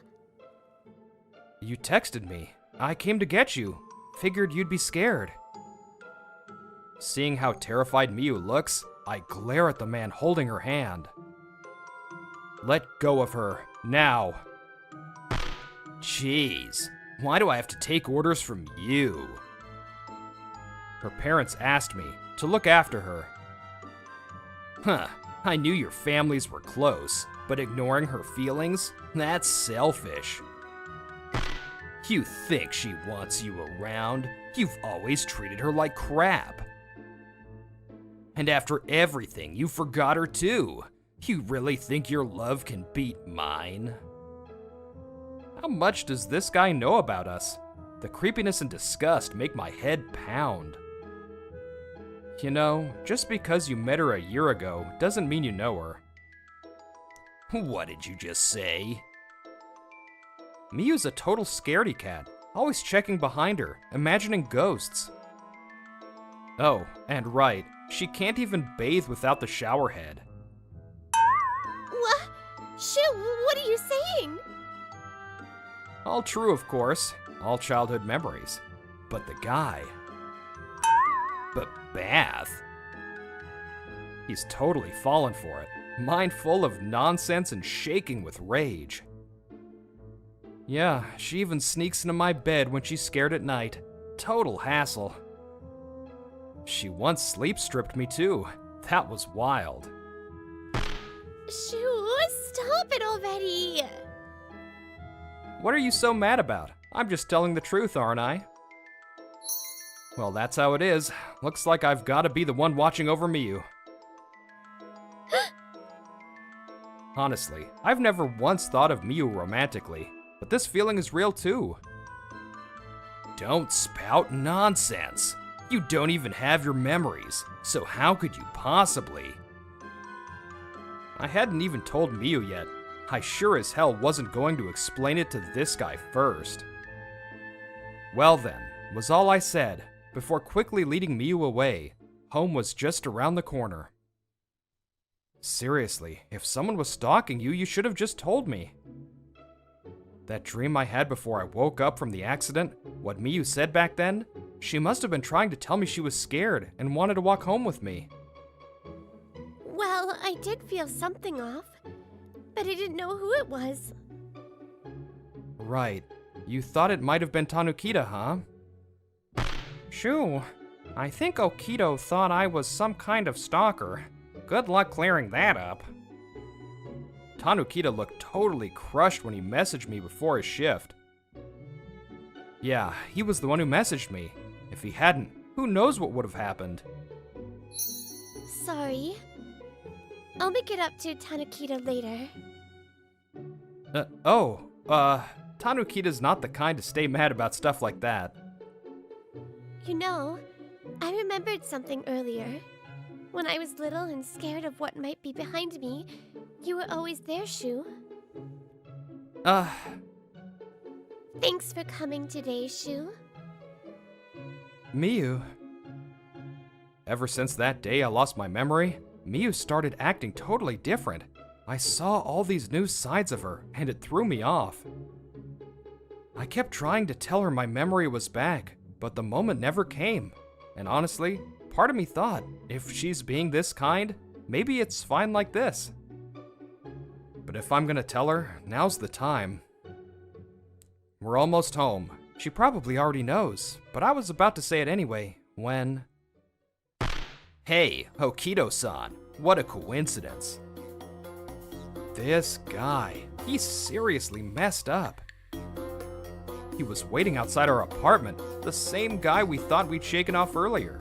you texted me. I came to get you. Figured you'd be scared. Seeing how terrified Miyu looks, I glare at the man holding her hand. Let go of her, now. Jeez, why do I have to take orders from you? Her parents asked me to look after her. Huh, I knew your families were close, but ignoring her feelings? That's selfish. You think she wants you around? You've always treated her like crap. And after everything, you forgot her too. You really think your love can beat mine? How much does this guy know about us? The creepiness and disgust make my head pound. You know, just because you met her a year ago doesn't mean you know her. What did you just say? Miyu's a total scaredy cat, always checking behind her, imagining ghosts. Oh, and right, she can't even bathe without the shower head. What? Shu, what are you saying? All true, of course, all childhood memories. But the guy... But bath? He's totally fallen for it, mind full of nonsense and shaking with rage. Yeah, she even sneaks into my bed when she's scared at night. Total hassle. She once sleep stripped me too. That was wild. Shu, stop it already! What are you so mad about? I'm just telling the truth, aren't I? Well, that's how it is. Looks like I've got to be the one watching over Miyu. Honestly, I've never once thought of Miyu romantically, but this feeling is real too. Don't spout nonsense. You don't even have your memories, so how could you possibly? I hadn't even told Miyu yet. I sure as hell wasn't going to explain it to this guy first. Well then, was all I said, before quickly leading Miyu away. Home was just around the corner. Seriously, if someone was stalking you, you should have just told me. That dream I had before I woke up from the accident, what Miyu said back then, she must have been trying to tell me she was scared and wanted to walk home with me. Well, I did feel something off, but I didn't know who it was. Right. You thought it might have been Tanukida, huh? Shoo, I think Okido thought I was some kind of stalker. Good luck clearing that up. Tanukida looked totally crushed when he messaged me before his shift. Yeah, he was the one who messaged me. If he hadn't, who knows what would have happened. Sorry. I'll make it up to Tanukida later. Tanukida's not the kind to stay mad about stuff like that. You know, I remembered something earlier. When I was little and scared of what might be behind me, you were always there, Shu. Thanks for coming today, Shu. Miyu. Ever since that day I lost my memory, Miyu started acting totally different. I saw all these new sides of her, and it threw me off. I kept trying to tell her my memory was back, but the moment never came. And honestly, part of me thought, if she's being this kind, maybe it's fine like this. But if I'm gonna tell her, now's the time. We're almost home. She probably already knows, but I was about to say it anyway, when... Hey, Hokido-san, what a coincidence. This guy, he's seriously messed up. He was waiting outside our apartment, the same guy we thought we'd shaken off earlier.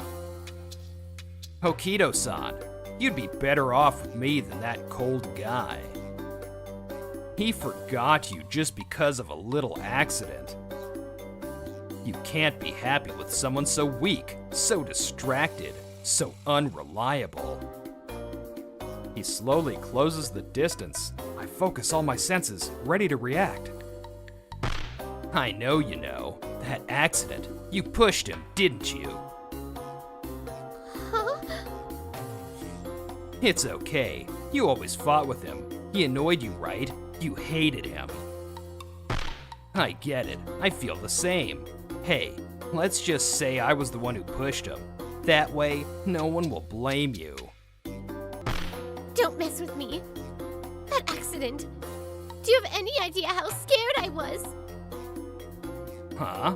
Hokido-san, you'd be better off with me than that cold guy. He forgot you just because of a little accident. You can't be happy with someone so weak, so distracted, so unreliable. He slowly closes the distance. I focus all my senses, ready to react. I know you know. That accident. You pushed him, didn't you? Huh? It's okay. You always fought with him. He annoyed you, right? You hated him. I get it. I feel the same. Hey, let's just say I was the one who pushed him. That way, no one will blame you. Don't mess with me. That accident. Do you have any idea how scared I was? Huh?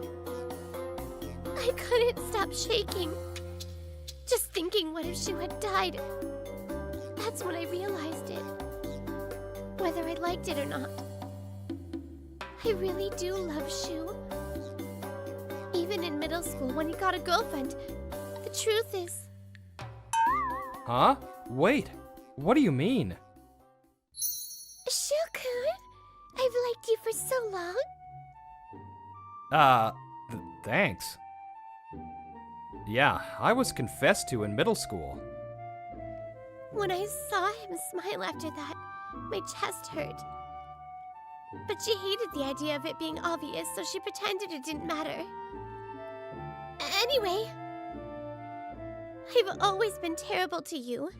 I couldn't stop shaking. Just thinking what if Shu had died. That's when I realized it. Whether I liked it or not. I really do love Shu. Even in middle school when he got a girlfriend, the truth is... Huh? Wait, what do you mean? for so long. Thanks. Yeah, I was confessed to in middle school. When I saw him smile after that, my chest hurt. But she hated the idea of it being obvious, so she pretended it didn't matter. Anyway, I've always been terrible to you.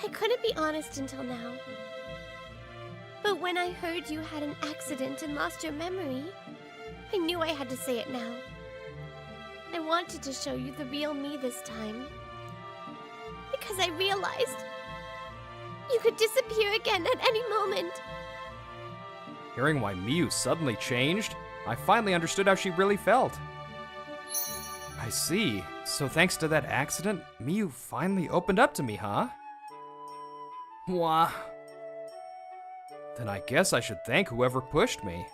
I couldn't be honest until now. But when I heard you had an accident and lost your memory, I knew I had to say it now. I wanted to show you the real me this time. Because I realized you could disappear again at any moment. Hearing why Miyu suddenly changed, I finally understood how she really felt. I see. So thanks to that accident, Miyu finally opened up to me, huh? Wah. Then I guess I should thank whoever pushed me.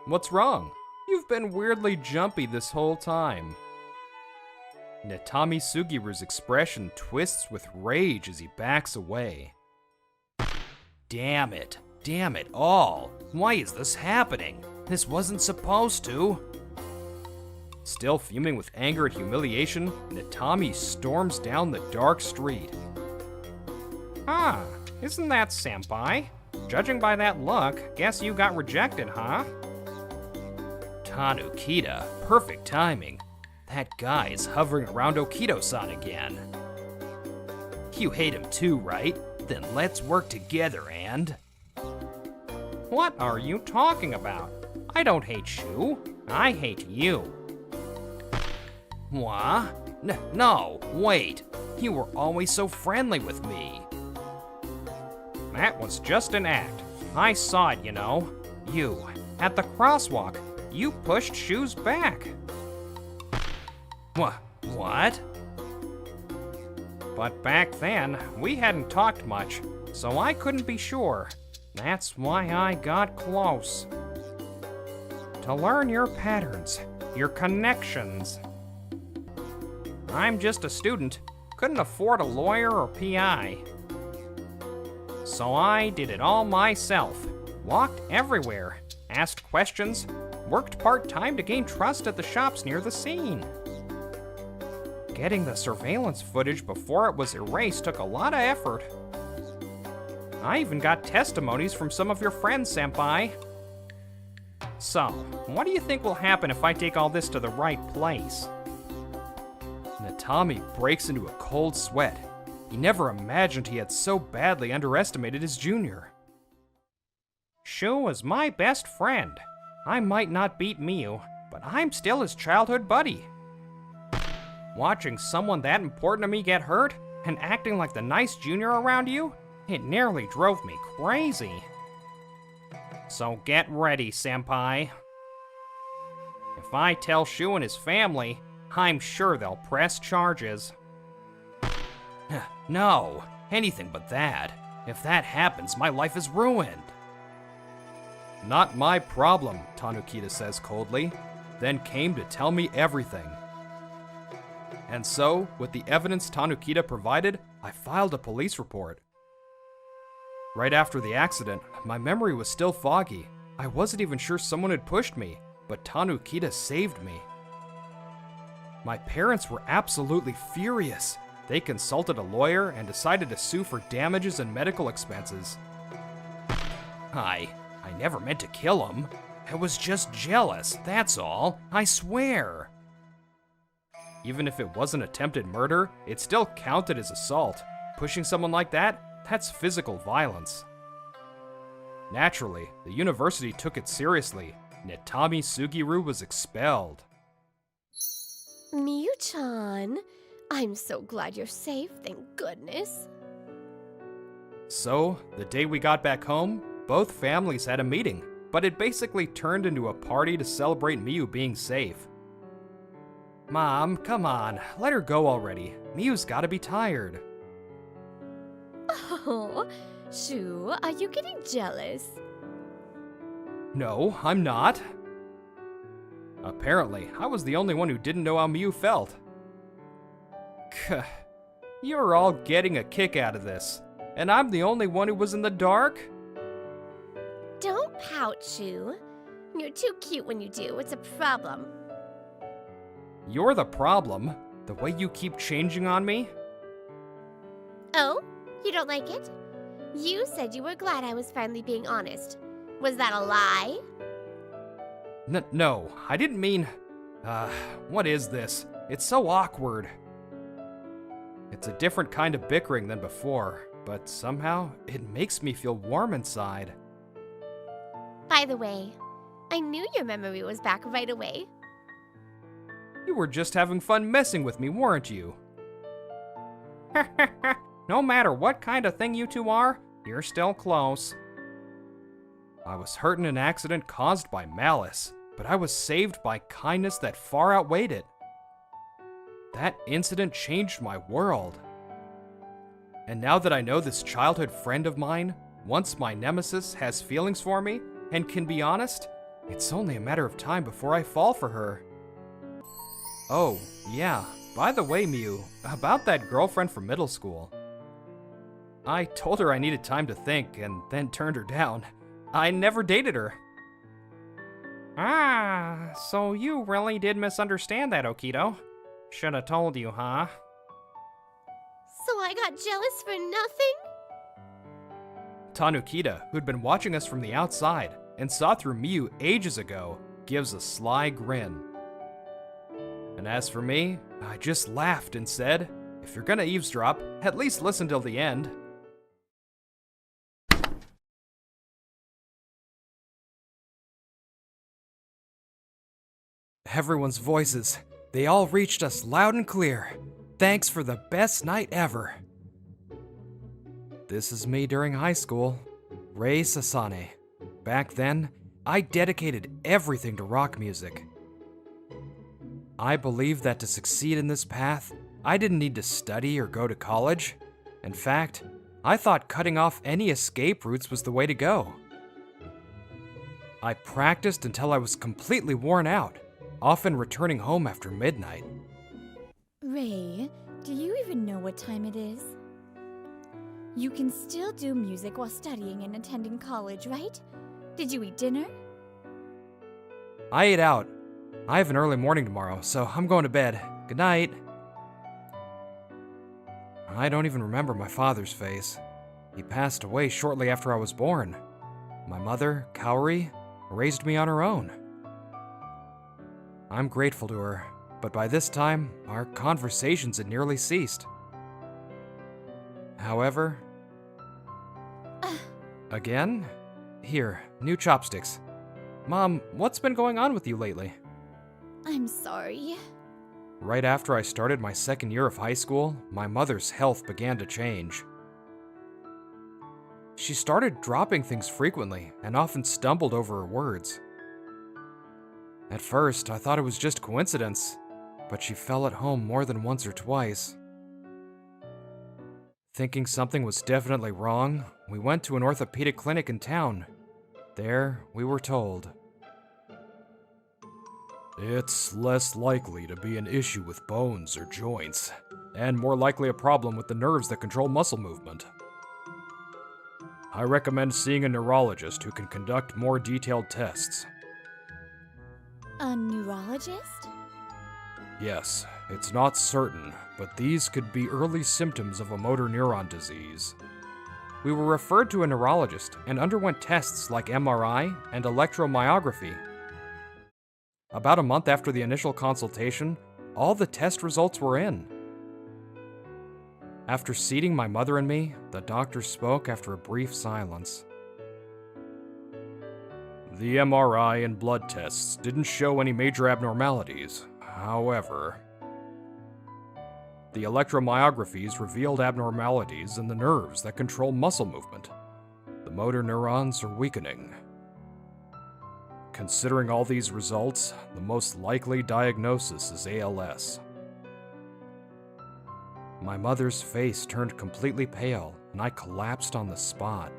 What's wrong? You've been weirdly jumpy this whole time. Netami Sugiru's expression twists with rage as he backs away. Damn it all. Why is this happening? This wasn't supposed to. Still fuming with anger and humiliation, Netami storms down the dark street. Isn't that senpai? Judging by that look, guess you got rejected, huh? Tanukida, perfect timing. That guy is hovering around Okido-san again. You hate him too, right? Then let's work together and... What are you talking about? I don't hate Shu. I hate you. What? No, wait. You were always so friendly with me. That was just an act. I saw it, you know. You, at the crosswalk, you pushed Shu's back. What? But back then, we hadn't talked much, so I couldn't be sure. That's why I got close. To learn your patterns, your connections. I'm just a student, couldn't afford a lawyer or PI. So I did it all myself. Walked everywhere, asked questions, worked part-time to gain trust at the shops near the scene. Getting the surveillance footage before it was erased took a lot of effort. I even got testimonies from some of your friends, senpai. So, what do you think will happen if I take all this to the right place? Netami breaks into a cold sweat. He never imagined he had so badly underestimated his junior. Shu is my best friend. I might not beat Miyu, but I'm still his childhood buddy. Watching someone that important to me get hurt and acting like the nice junior around you, it nearly drove me crazy. So get ready, senpai. If I tell Shu and his family, I'm sure they'll press charges. No, anything but that. If that happens, my life is ruined. Not my problem, Tanukida says coldly, then came to tell me everything. And so, with the evidence Tanukida provided, I filed a police report. Right after the accident, my memory was still foggy. I wasn't even sure someone had pushed me, but Tanukida saved me. My parents were absolutely furious. They consulted a lawyer and decided to sue for damages and medical expenses. I never meant to kill him. I was just jealous, that's all, I swear. Even if it wasn't attempted murder, it still counted as assault. Pushing someone like that, that's physical violence. Naturally, the university took it seriously. Netami Sugiru was expelled. Miyu-chan, I'm so glad you're safe, thank goodness. So, the day we got back home, both families had a meeting, but it basically turned into a party to celebrate Miyu being safe. Mom, come on, let her go already. Miyu's gotta be tired. Oh, Shu, are you getting jealous? No, I'm not. Apparently, I was the only one who didn't know how Miyu felt. You're all getting a kick out of this. And I'm the only one who was in the dark? Don't pout, Shu. You're too cute when you do. It's a problem. You're the problem. The way you keep changing on me? Oh? You don't like it? You said you were glad I was finally being honest. Was that a lie? No, I didn't mean... what is this? It's so awkward. It's a different kind of bickering than before, but somehow it makes me feel warm inside. By the way, I knew your memory was back right away. You were just having fun messing with me, weren't you? No matter what kind of thing you two are, you're still close. I was hurt in an accident caused by malice, but I was saved by kindness that far outweighed it. That incident changed my world. And now that I know this childhood friend of mine, once my nemesis, has feelings for me and can be honest, it's only a matter of time before I fall for her. Oh, yeah, by the way, Miyu, about that girlfriend from middle school. I told her I needed time to think and then turned her down. I never dated her. Ah, so you really did misunderstand that, Okido. Should have told you, huh? So I got jealous for nothing? Tanukida, who'd been watching us from the outside and saw through Miyu ages ago, gives a sly grin. And as for me, I just laughed and said, if you're gonna eavesdrop, at least listen till the end. Everyone's voices, they all reached us loud and clear. Thanks for the best night ever. This is me during high school, Rei Sasane. Back then, I dedicated everything to rock music. I believed that to succeed in this path, I didn't need to study or go to college. In fact, I thought cutting off any escape routes was the way to go. I practiced until I was completely worn out, often returning home after midnight. Ray, do you even know what time it is? You can still do music while studying and attending college, right? Did you eat dinner? I ate out. I have an early morning tomorrow, so I'm going to bed. Good night. I don't even remember my father's face. He passed away shortly after I was born. My mother, Kaori, raised me on her own. I'm grateful to her, but by this time, our conversations had nearly ceased. However... Again? Here, new chopsticks. Mom, what's been going on with you lately? I'm sorry. Right after I started my second year of high school, my mother's health began to change. She started dropping things frequently and often stumbled over her words. At first, I thought it was just coincidence, but she fell at home more than once or twice. Thinking something was definitely wrong, we went to an orthopedic clinic in town. There, we were told, it's less likely to be an issue with bones or joints, and more likely a problem with the nerves that control muscle movement. I recommend seeing a neurologist who can conduct more detailed tests. A neurologist? Yes, it's not certain, but these could be early symptoms of a motor neuron disease. We were referred to a neurologist and underwent tests like MRI and electromyography. About a month after the initial consultation, all the test results were in. After seating my mother and me, the doctor spoke after a brief silence. The MRI and blood tests didn't show any major abnormalities. However, the electromyographies revealed abnormalities in the nerves that control muscle movement. The motor neurons are weakening. Considering all these results, the most likely diagnosis is ALS. My mother's face turned completely pale, and I collapsed on the spot.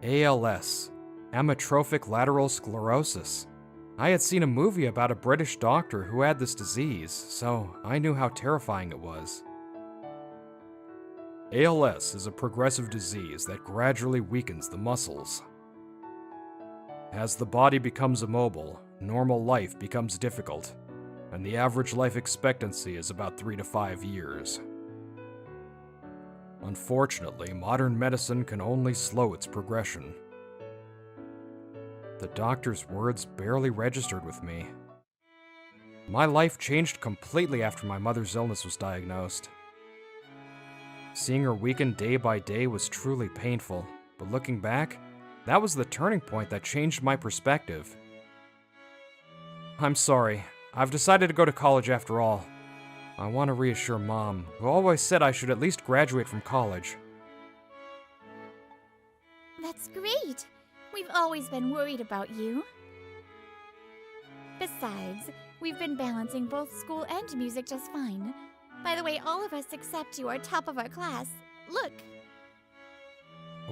ALS, amyotrophic lateral sclerosis. I had seen a movie about a British doctor who had this disease, so I knew how terrifying it was. ALS is a progressive disease that gradually weakens the muscles. As the body becomes immobile, normal life becomes difficult, and the average life expectancy is about 3 to 5 years. Unfortunately, modern medicine can only slow its progression. The doctor's words barely registered with me. My life changed completely after my mother's illness was diagnosed. Seeing her weaken day by day was truly painful, but looking back, that was the turning point that changed my perspective. I'm sorry, I've decided to go to college after all. I want to reassure Mom, who always said I should at least graduate from college. That's great. We've always been worried about you. Besides, we've been balancing both school and music just fine. By the way, all of us except you are top of our class. Look.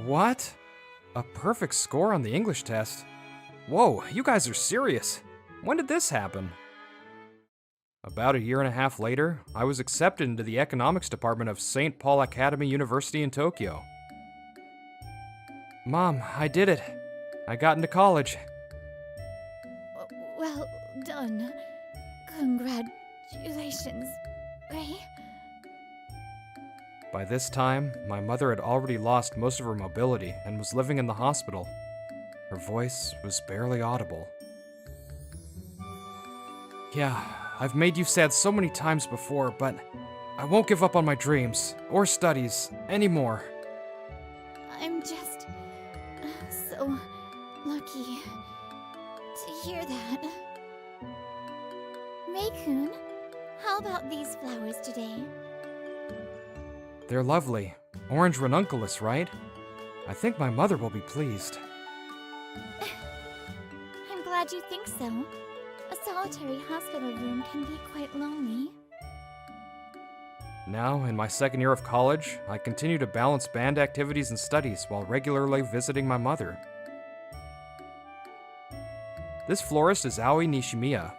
What? A perfect score on the English test? Whoa, you guys are serious. When did this happen? About a year and a half later, I was accepted into the economics department of St. Paul Academy University in Tokyo. Mom, I did it. I got into college. Well done. Congratulations, Ray. By this time, my mother had already lost most of her mobility and was living in the hospital. Her voice was barely audible. Yeah, I've made you sad so many times before, but I won't give up on my dreams or studies anymore. I'm just so lucky to hear that. Ray-kun, how about these flowers today? They're lovely. Orange ranunculus, right? I think my mother will be pleased. I'm glad you think so. A solitary hospital room can be quite lonely. Now, in my second year of college, I continue to balance band activities and studies while regularly visiting my mother. This florist is Aoi Nishimiya,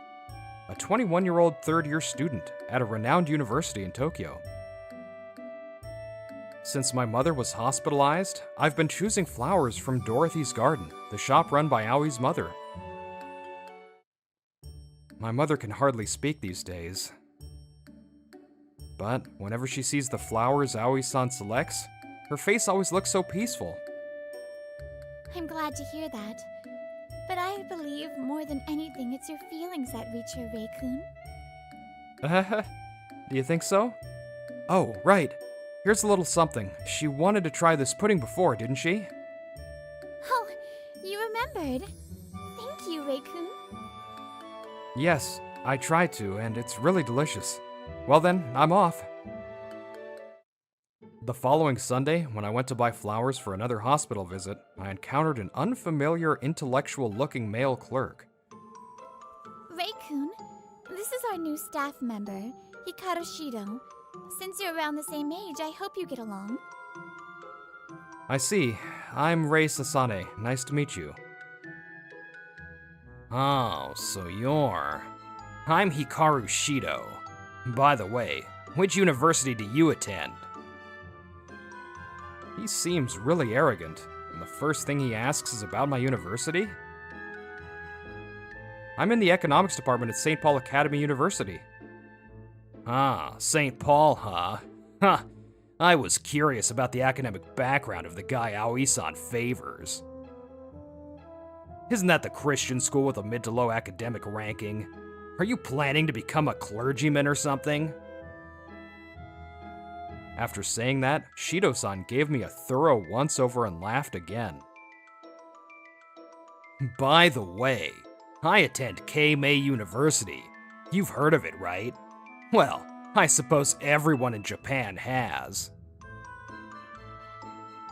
a 21-year-old third-year student at a renowned university in Tokyo. Since my mother was hospitalized, I've been choosing flowers from Dorothy's Garden, the shop run by Aoi's mother. My mother can hardly speak these days. But whenever she sees the flowers Aoi-san selects, her face always looks so peaceful. I'm glad to hear that. But I believe more than anything it's your feelings that reach her, Ray-kun. Do you think so? Oh, right. Here's a little something. She wanted to try this pudding before, didn't she? Oh, you remembered. Thank you, Ray-kun. Yes, I tried to, and it's really delicious. Well then, I'm off. The following Sunday, when I went to buy flowers for another hospital visit, I encountered an unfamiliar, intellectual-looking male clerk. Ray-kun, this is our new staff member, Hikaru Shido. Since you're around the same age, I hope you get along. I see. I'm Rei Sasane. Nice to meet you. Oh, so you're... I'm Hikaru Shido. By the way, which university do you attend? He seems really arrogant, and the first thing he asks is about my university? I'm in the economics department at St. Paul Academy University. Ah, St. Paul, huh? Huh. I was curious about the academic background of the guy Aoi-san favors. Isn't that the Christian school with a mid to low academic ranking? Are you planning to become a clergyman or something? After saying that, Shido-san gave me a thorough once-over and laughed again. By the way, I attend K-Mei University. You've heard of it, right? Well, I suppose everyone in Japan has.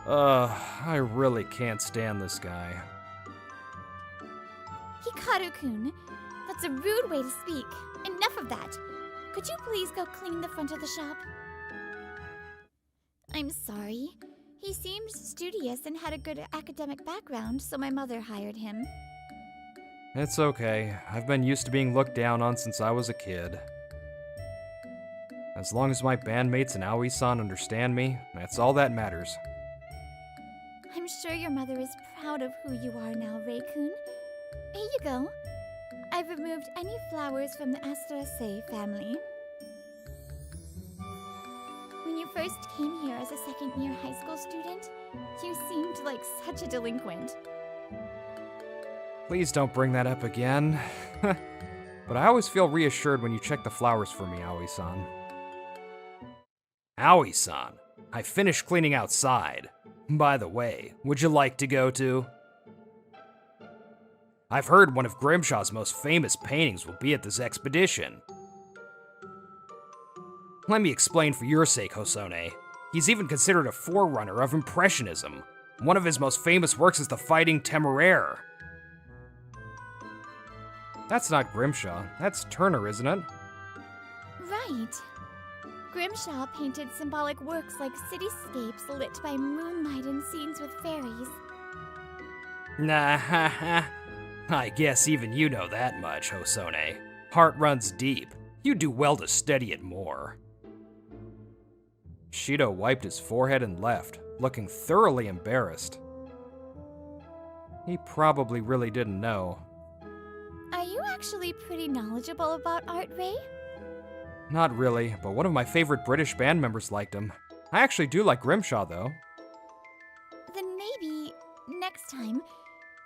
I really can't stand this guy. Hikaru-kun, that's a rude way to speak. Enough of that. Could you please go clean the front of the shop? I'm sorry. He seemed studious and had a good academic background, so my mother hired him. It's okay. I've been used to being looked down on since I was a kid. As long as my bandmates and Aoi-san understand me, that's all that matters. I'm sure your mother is proud of who you are now, Rei-kun. Here you go. I've removed any flowers from the Asteraceae family. When you first came here as a second-year high school student, you seemed like such a delinquent. Please don't bring that up again. But I always feel reassured when you check the flowers for me, Aoi-san. Aoi-san, I finished cleaning outside. By the way, would you like to go to? I've heard one of Grimshaw's most famous paintings will be at this expedition. Let me explain for your sake, Hosone. He's even considered a forerunner of Impressionism. One of his most famous works is the Fighting Temeraire. That's not Grimshaw, that's Turner, isn't it? Right. Grimshaw painted symbolic works like cityscapes lit by moonlight and scenes with fairies. Nah, I guess even you know that much, Hosone. Heart runs deep. You do well to study it more. Shido wiped his forehead and left, looking thoroughly embarrassed. He probably really didn't know. Are you actually pretty knowledgeable about art, Ray? Not really, but one of my favorite British band members liked him. I actually do like Grimshaw, though. Then maybe next time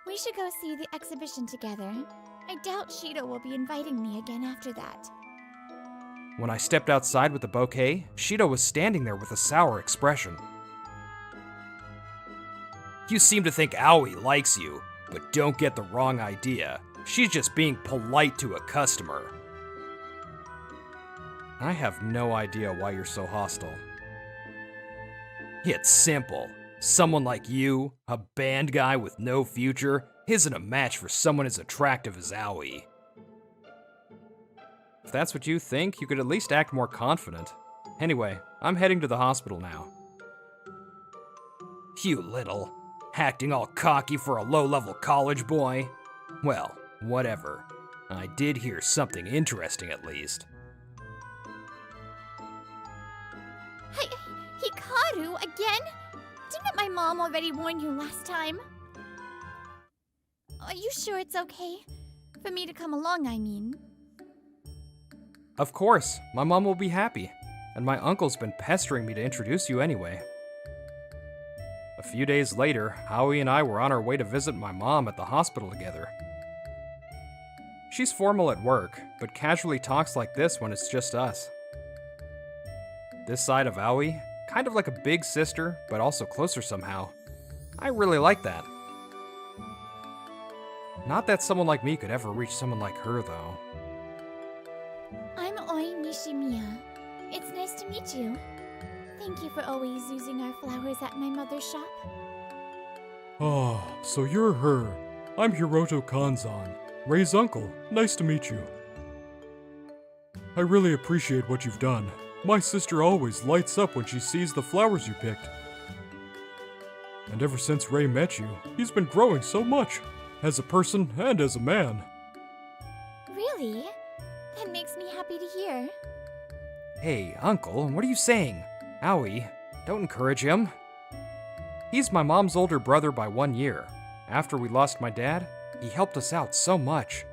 we should go see the exhibition together. I doubt Shido will be inviting me again after that. When I stepped outside with the bouquet, Shido was standing there with a sour expression. You seem to think Aoi likes you, but don't get the wrong idea. She's just being polite to a customer. I have no idea why you're so hostile. It's simple. Someone like you, a band guy with no future, isn't a match for someone as attractive as Aoi. If that's what you think, you could at least act more confident. Anyway, I'm heading to the hospital now. You little, acting all cocky for a low-level college boy? Well, whatever. I did hear something interesting at least. Hikaru, again? Didn't my mom already warn you last time? Are you sure it's okay? For me to come along, I mean. Of course, my mom will be happy, and my uncle's been pestering me to introduce you anyway. A few days later, Aoi and I were on our way to visit my mom at the hospital together. She's formal at work, but casually talks like this when it's just us. This side of Aoi, kind of like a big sister, but also closer somehow. I really like that. Not that someone like me could ever reach someone like her, though. I'm Oi Nishimiya. It's nice to meet you. Thank you for always using our flowers at my mother's shop. Ah, so you're her. I'm Hiroto Kanzan, Rei's uncle. Nice to meet you. I really appreciate what you've done. My sister always lights up when she sees the flowers you picked. And ever since Rei met you, he's been growing so much, as a person and as a man. Really? That makes me happy to hear. Hey, uncle, what are you saying? Aoi, don't encourage him. He's my mom's older brother by 1 year. After we lost my dad, he helped us out so much.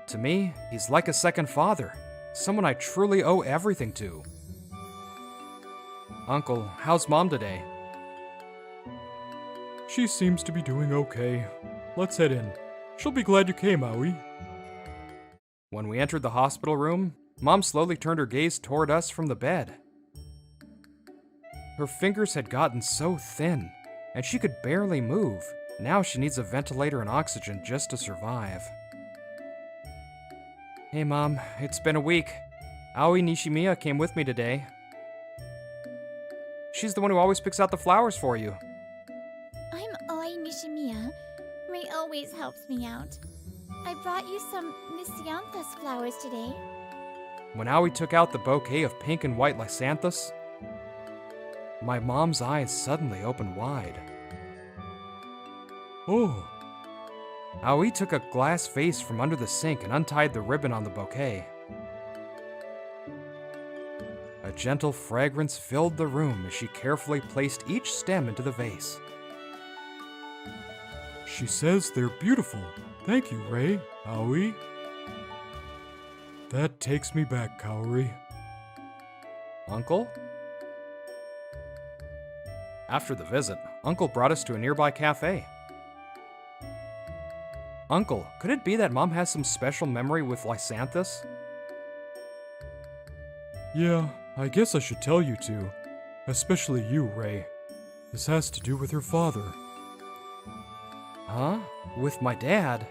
To me, he's like a second father, someone I truly owe everything to. Uncle, how's mom today? She seems to be doing okay. Let's head in. She'll be glad you came, Aoi. When we entered the hospital room, Mom slowly turned her gaze toward us from the bed. Her fingers had gotten so thin, and she could barely move. Now she needs a ventilator and oxygen just to survive. Hey Mom, it's been a week. Aoi Nishimiya came with me today. She's the one who always picks out the flowers for you. I'm Oi Nishimiya. Ray always helps me out. I brought you some Misyanthus flowers today. When Aoi took out the bouquet of pink and white lysanthus, my mom's eyes suddenly opened wide. Oh, Aoi took a glass vase from under the sink and untied the ribbon on the bouquet. gentle fragrance filled the room as she carefully placed each stem into the vase. She says they're beautiful. Thank you, Rei, Aoi. That takes me back, Kaori. Uncle? After the visit, Uncle brought us to a nearby cafe. Uncle, could it be that Mom has some special memory with Lysanthus? Yeah, I guess I should tell you two. Especially you, Rei. This has to do with her father. Huh? With my dad?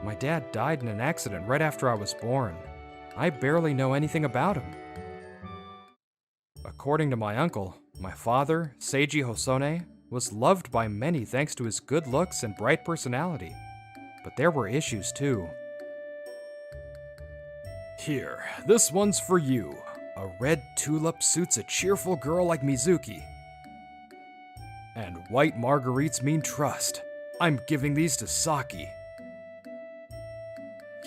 My dad died in an accident right after I was born. I barely know anything about him. According to my uncle, my father, Seiji Hosone, was loved by many thanks to his good looks and bright personality. But there were issues too. Here, this one's for you. A red tulip suits a cheerful girl like Mizuki. And white marguerites mean trust. I'm giving these to Saki.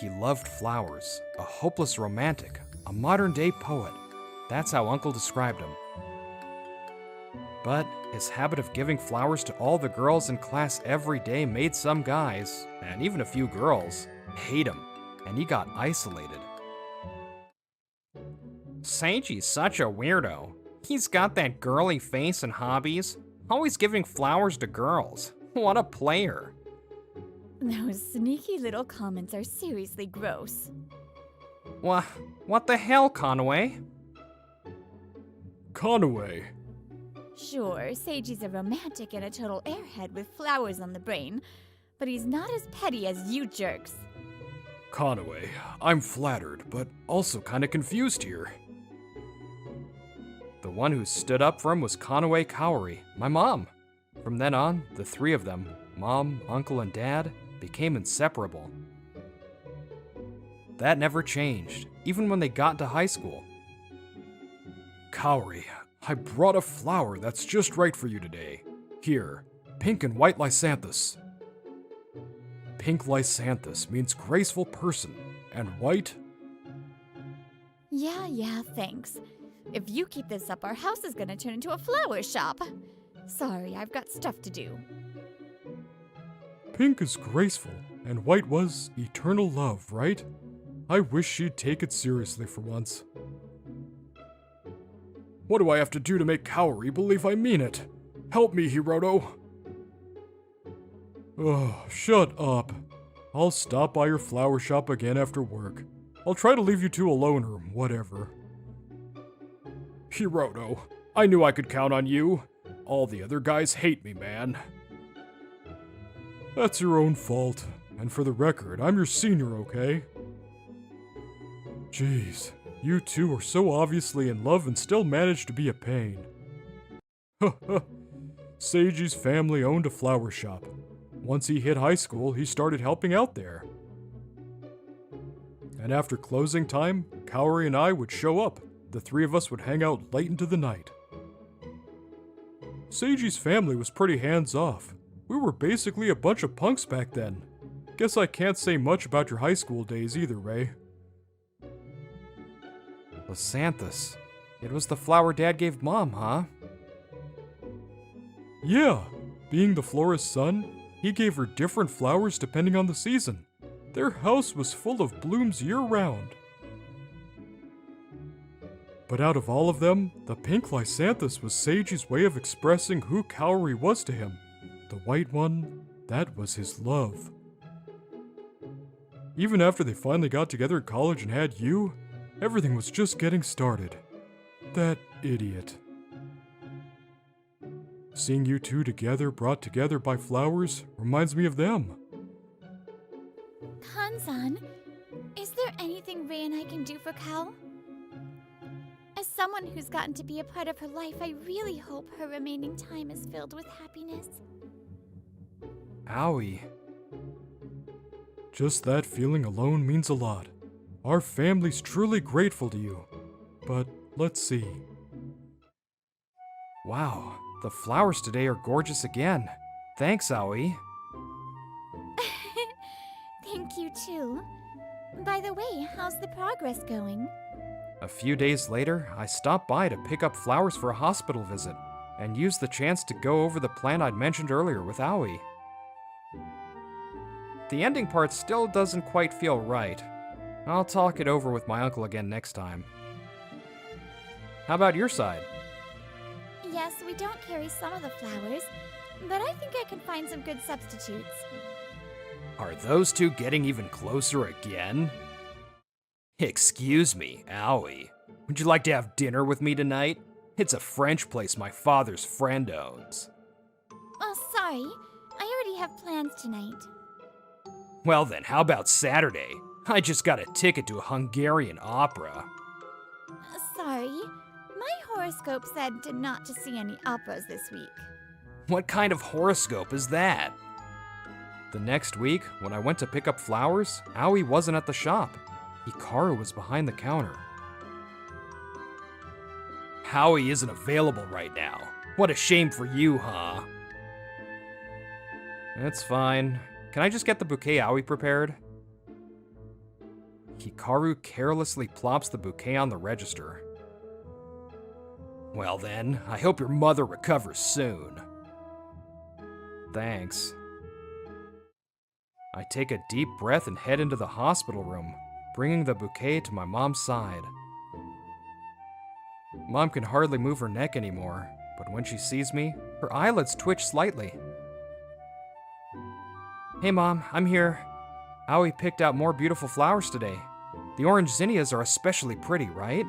He loved flowers, a hopeless romantic, a modern-day poet. That's how Uncle described him. But his habit of giving flowers to all the girls in class every day made some guys, and even a few girls, hate him, and he got isolated. Seiji's such a weirdo. He's got that girly face and hobbies, always giving flowers to girls. What a player. Those sneaky little comments are seriously gross. What the hell, Conway? Conway. Sure, Seiji's a romantic and a total airhead with flowers on the brain, but he's not as petty as you jerks. Conway, I'm flattered, but also kinda confused here. The one who stood up for him was Conway Kaori, my mom. From then on, the three of them, Mom, Uncle, and Dad, became inseparable. That never changed, even when they got into high school. Kaori, I brought a flower that's just right for you today. Here, pink and white Lysanthus. Pink Lysanthus means graceful person, and white? Yeah, thanks. If you keep this up, our house is gonna turn into a flower shop. Sorry, I've got stuff to do. Pink is graceful, and white was eternal love, right? I wish she'd take it seriously for once. What do I have to do to make Kaori believe I mean it? Help me, Hiroto! Oh, shut up. I'll stop by your flower shop again after work. I'll try to leave you two alone or whatever. Hiroto, I knew I could count on you. All the other guys hate me, man. That's your own fault. And for the record, I'm your senior, okay? Jeez, you two are so obviously in love and still manage to be a pain. Seiji's family owned a flower shop. Once he hit high school, he started helping out there. And after closing time, Kaori and I would show up. The three of us would hang out late into the night. Seiji's family was pretty hands-off. We were basically a bunch of punks back then. Guess I can't say much about your high school days either, Rei. Lysanthus. It was the flower Dad gave Mom, huh? Yeah, being the florist's son, he gave her different flowers depending on the season. Their house was full of blooms year-round. But out of all of them, the pink Lysanthus was Seiji's way of expressing who Kaori was to him. The white one, that was his love. Even after they finally got together at college and had you, everything was just getting started. That idiot. Seeing you two together, brought together by flowers, reminds me of them. Kanzan, is there anything Rei and I can do for Kao? As someone who's gotten to be a part of her life, I really hope her remaining time is filled with happiness. Owie. Just that feeling alone means a lot. Our family's truly grateful to you. But let's see. Wow, the flowers today are gorgeous again. Thanks, Owie. Thank you, too. By the way, how's the progress going? A few days later, I stopped by to pick up flowers for a hospital visit, and used the chance to go over the plan I'd mentioned earlier with Aoi. The ending part still doesn't quite feel right. I'll talk it over with my uncle again next time. How about your side? Yes, we don't carry some of the flowers, but I think I can find some good substitutes. Are those two getting even closer again? Excuse me, Aoi. Would you like to have dinner with me tonight? It's a French place my father's friend owns. Oh, sorry. I already have plans tonight. Well then, how about Saturday? I just got a ticket to a Hungarian opera. Sorry. My horoscope said not to see any operas this week. What kind of horoscope is that? The next week, when I went to pick up flowers, Aoi wasn't at the shop. Hikaru was behind the counter. Aoi isn't available right now. What a shame for you, huh? It's fine. Can I just get the bouquet Aoi prepared? Hikaru carelessly plops the bouquet on the register. Well then, I hope your mother recovers soon. Thanks. I take a deep breath and head into the hospital room, bringing the bouquet to my mom's side. Mom can hardly move her neck anymore, but when she sees me, her eyelids twitch slightly. Hey Mom, I'm here. Aoi picked out more beautiful flowers today. The orange zinnias are especially pretty, right?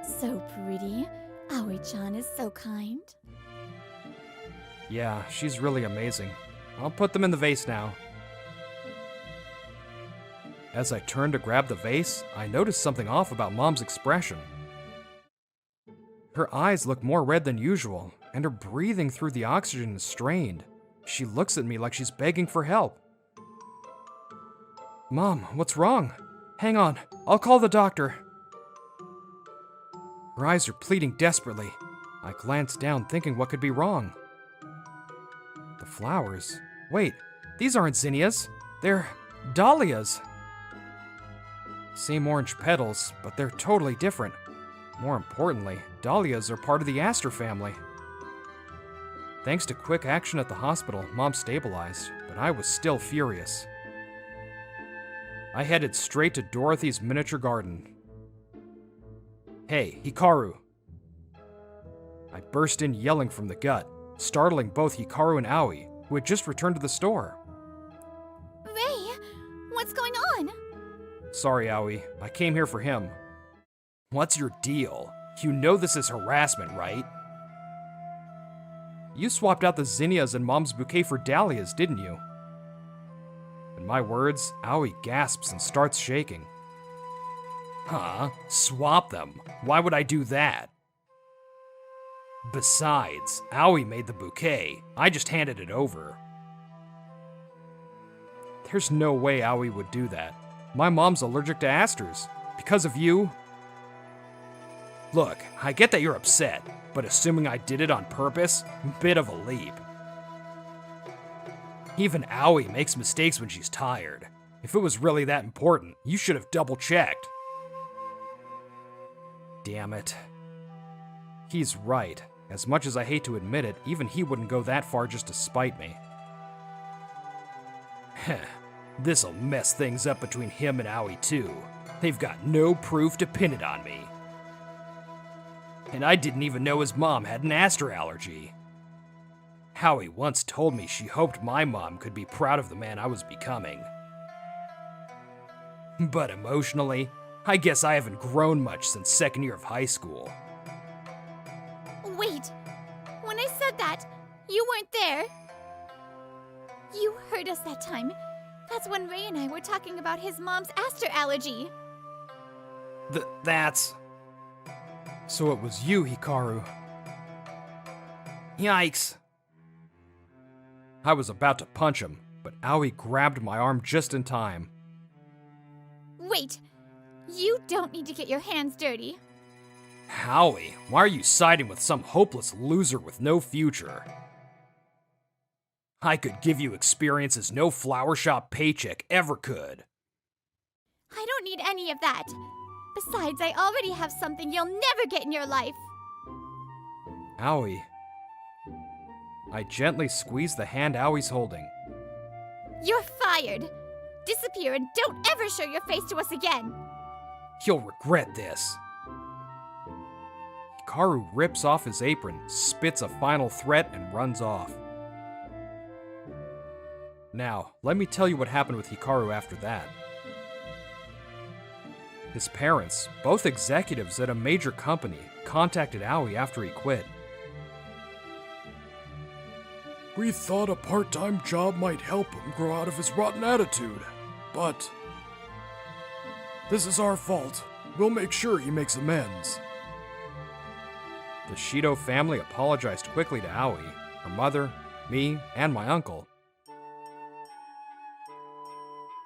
So pretty. Aoi-chan is so kind. Yeah, she's really amazing. I'll put them in the vase now. As I turn to grab the vase, I notice something off about Mom's expression. Her eyes look more red than usual, and her breathing through the oxygen is strained. She looks at me like she's begging for help. Mom, what's wrong? Hang on, I'll call the doctor. Her eyes are pleading desperately. I glance down thinking what could be wrong. The flowers? Wait, these aren't zinnias. They're dahlias. Same orange petals, but they're totally different. More importantly, dahlias are part of the aster family. Thanks to quick action at the hospital, Mom stabilized, but I was still furious. I headed straight to Dorothy's miniature garden. Hey, Hikaru! I burst in yelling from the gut, startling both Hikaru and Aoi, who had just returned to the store. Ray, what's going on? Sorry, Aoi. I came here for him. What's your deal? You know this is harassment, right? You swapped out the zinnias in Mom's bouquet for dahlias, didn't you? At my words, Aoi gasps and starts shaking. Huh? Swap them? Why would I do that? Besides, Aoi made the bouquet. I just handed it over. There's no way Aoi would do that. My mom's allergic to asters. Because of you? Look, I get that you're upset, but assuming I did it on purpose, bit of a leap. Even Aoi makes mistakes when she's tired. If it was really that important, you should have double-checked. Damn it. He's right. As much as I hate to admit it, even he wouldn't go that far just to spite me. Heh. This'll mess things up between him and Aoi too. They've got no proof to pin it on me. And I didn't even know his mom had an aster allergy. Aoi once told me she hoped my mom could be proud of the man I was becoming. But emotionally, I guess I haven't grown much since second year of high school. Wait, when I said that, you weren't there. You heard us that time. That's when Ray and I were talking about his mom's aster allergy. That's... So it was you, Hikaru. Yikes. I was about to punch him, but Aoi grabbed my arm just in time. Wait, you don't need to get your hands dirty. Aoi, why are you siding with some hopeless loser with no future? I could give you experiences no flower shop paycheck ever could. I don't need any of that. Besides, I already have something you'll never get in your life. Aoi. I gently squeeze the hand Aoi's holding. You're fired. Disappear and don't ever show your face to us again. You'll regret this. Hikaru rips off his apron, spits a final threat, and runs off. Now, let me tell you what happened with Hikaru after that. His parents, both executives at a major company, contacted Aoi after he quit. We thought a part-time job might help him grow out of his rotten attitude, but this is our fault. We'll make sure he makes amends. The Shido family apologized quickly to Aoi, her mother, me, and my uncle.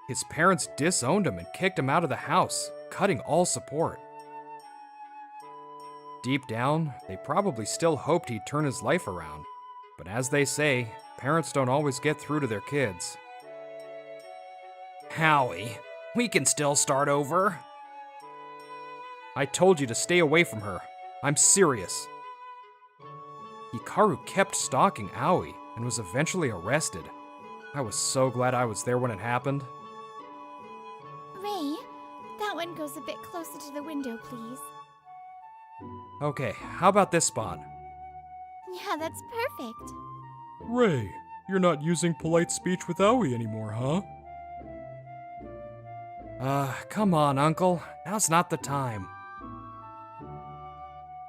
His parents disowned him and kicked him out of the house, cutting all support. Deep down, they probably still hoped he'd turn his life around. But as they say, parents don't always get through to their kids. Howie, we can still start over. I told you to stay away from her. I'm serious. Hikaru kept stalking Aoi and was eventually arrested. I was so glad I was there when it happened. Ray, that one goes a bit closer to the window, please. Okay, how about this spot? Yeah, that's perfect. Ray, you're not using polite speech with Aoi anymore, huh? Come on, Uncle. Now's not the time.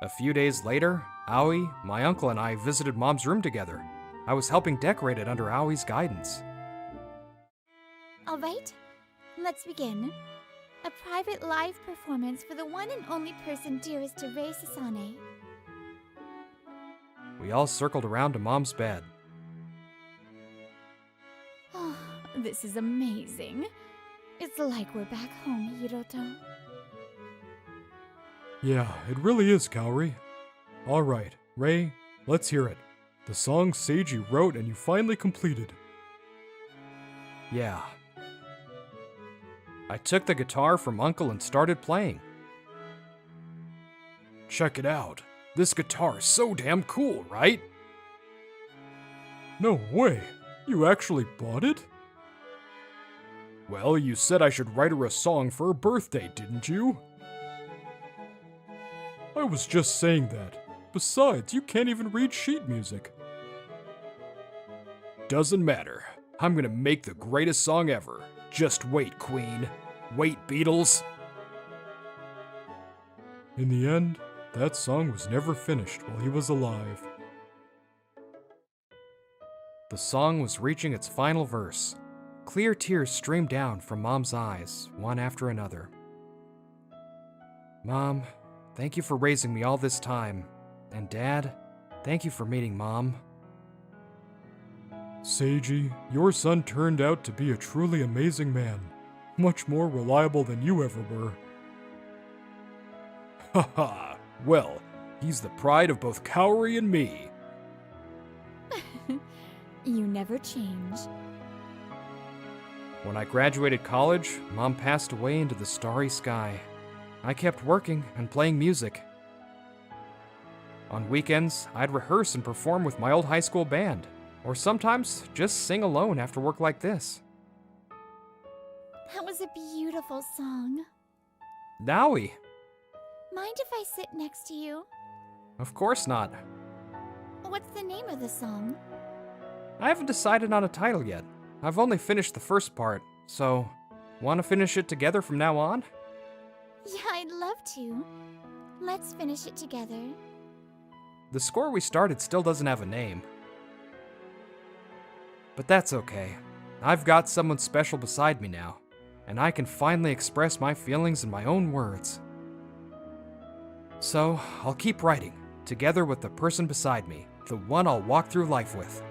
A few days later, Aoi, my uncle, and I visited Mom's room together. I was helping decorate it under Aoi's guidance. All right, let's begin. A private live performance for the one and only person dearest to Rei Sasane. We all circled around to Mom's bed. Oh, this is amazing. It's like we're back home, Hiroto. Yeah, it really is, Kaori. All right, Ray, let's hear it. The song Seiji wrote and you finally completed. Yeah. I took the guitar from Uncle and started playing. Check it out. This guitar is so damn cool, right? No way. You actually bought it? Well, you said I should write her a song for her birthday, didn't you? I was just saying that. Besides, you can't even read sheet music. Doesn't matter. I'm gonna make the greatest song ever. Just wait, Queen. Wait, Beatles. In the end, that song was never finished while he was alive. The song was reaching its final verse. Clear tears streamed down from Mom's eyes, one after another. Mom, thank you for raising me all this time. And Dad, thank you for meeting Mom. Seiji, your son turned out to be a truly amazing man. Much more reliable than you ever were. Haha, well, he's the pride of both Kaori and me. You never change. When I graduated college, Mom passed away into the starry sky. I kept working and playing music. On weekends, I'd rehearse and perform with my old high school band, or sometimes just sing alone after work like this. That was a beautiful song. Naoi! Mind if I sit next to you? Of course not. What's the name of the song? I haven't decided on a title yet. I've only finished the first part, so want to finish it together from now on? Yeah, I'd love to. Let's finish it together. The score we started still doesn't have a name. But that's okay. I've got someone special beside me now, and I can finally express my feelings in my own words. So, I'll keep writing, together with the person beside me, the one I'll walk through life with.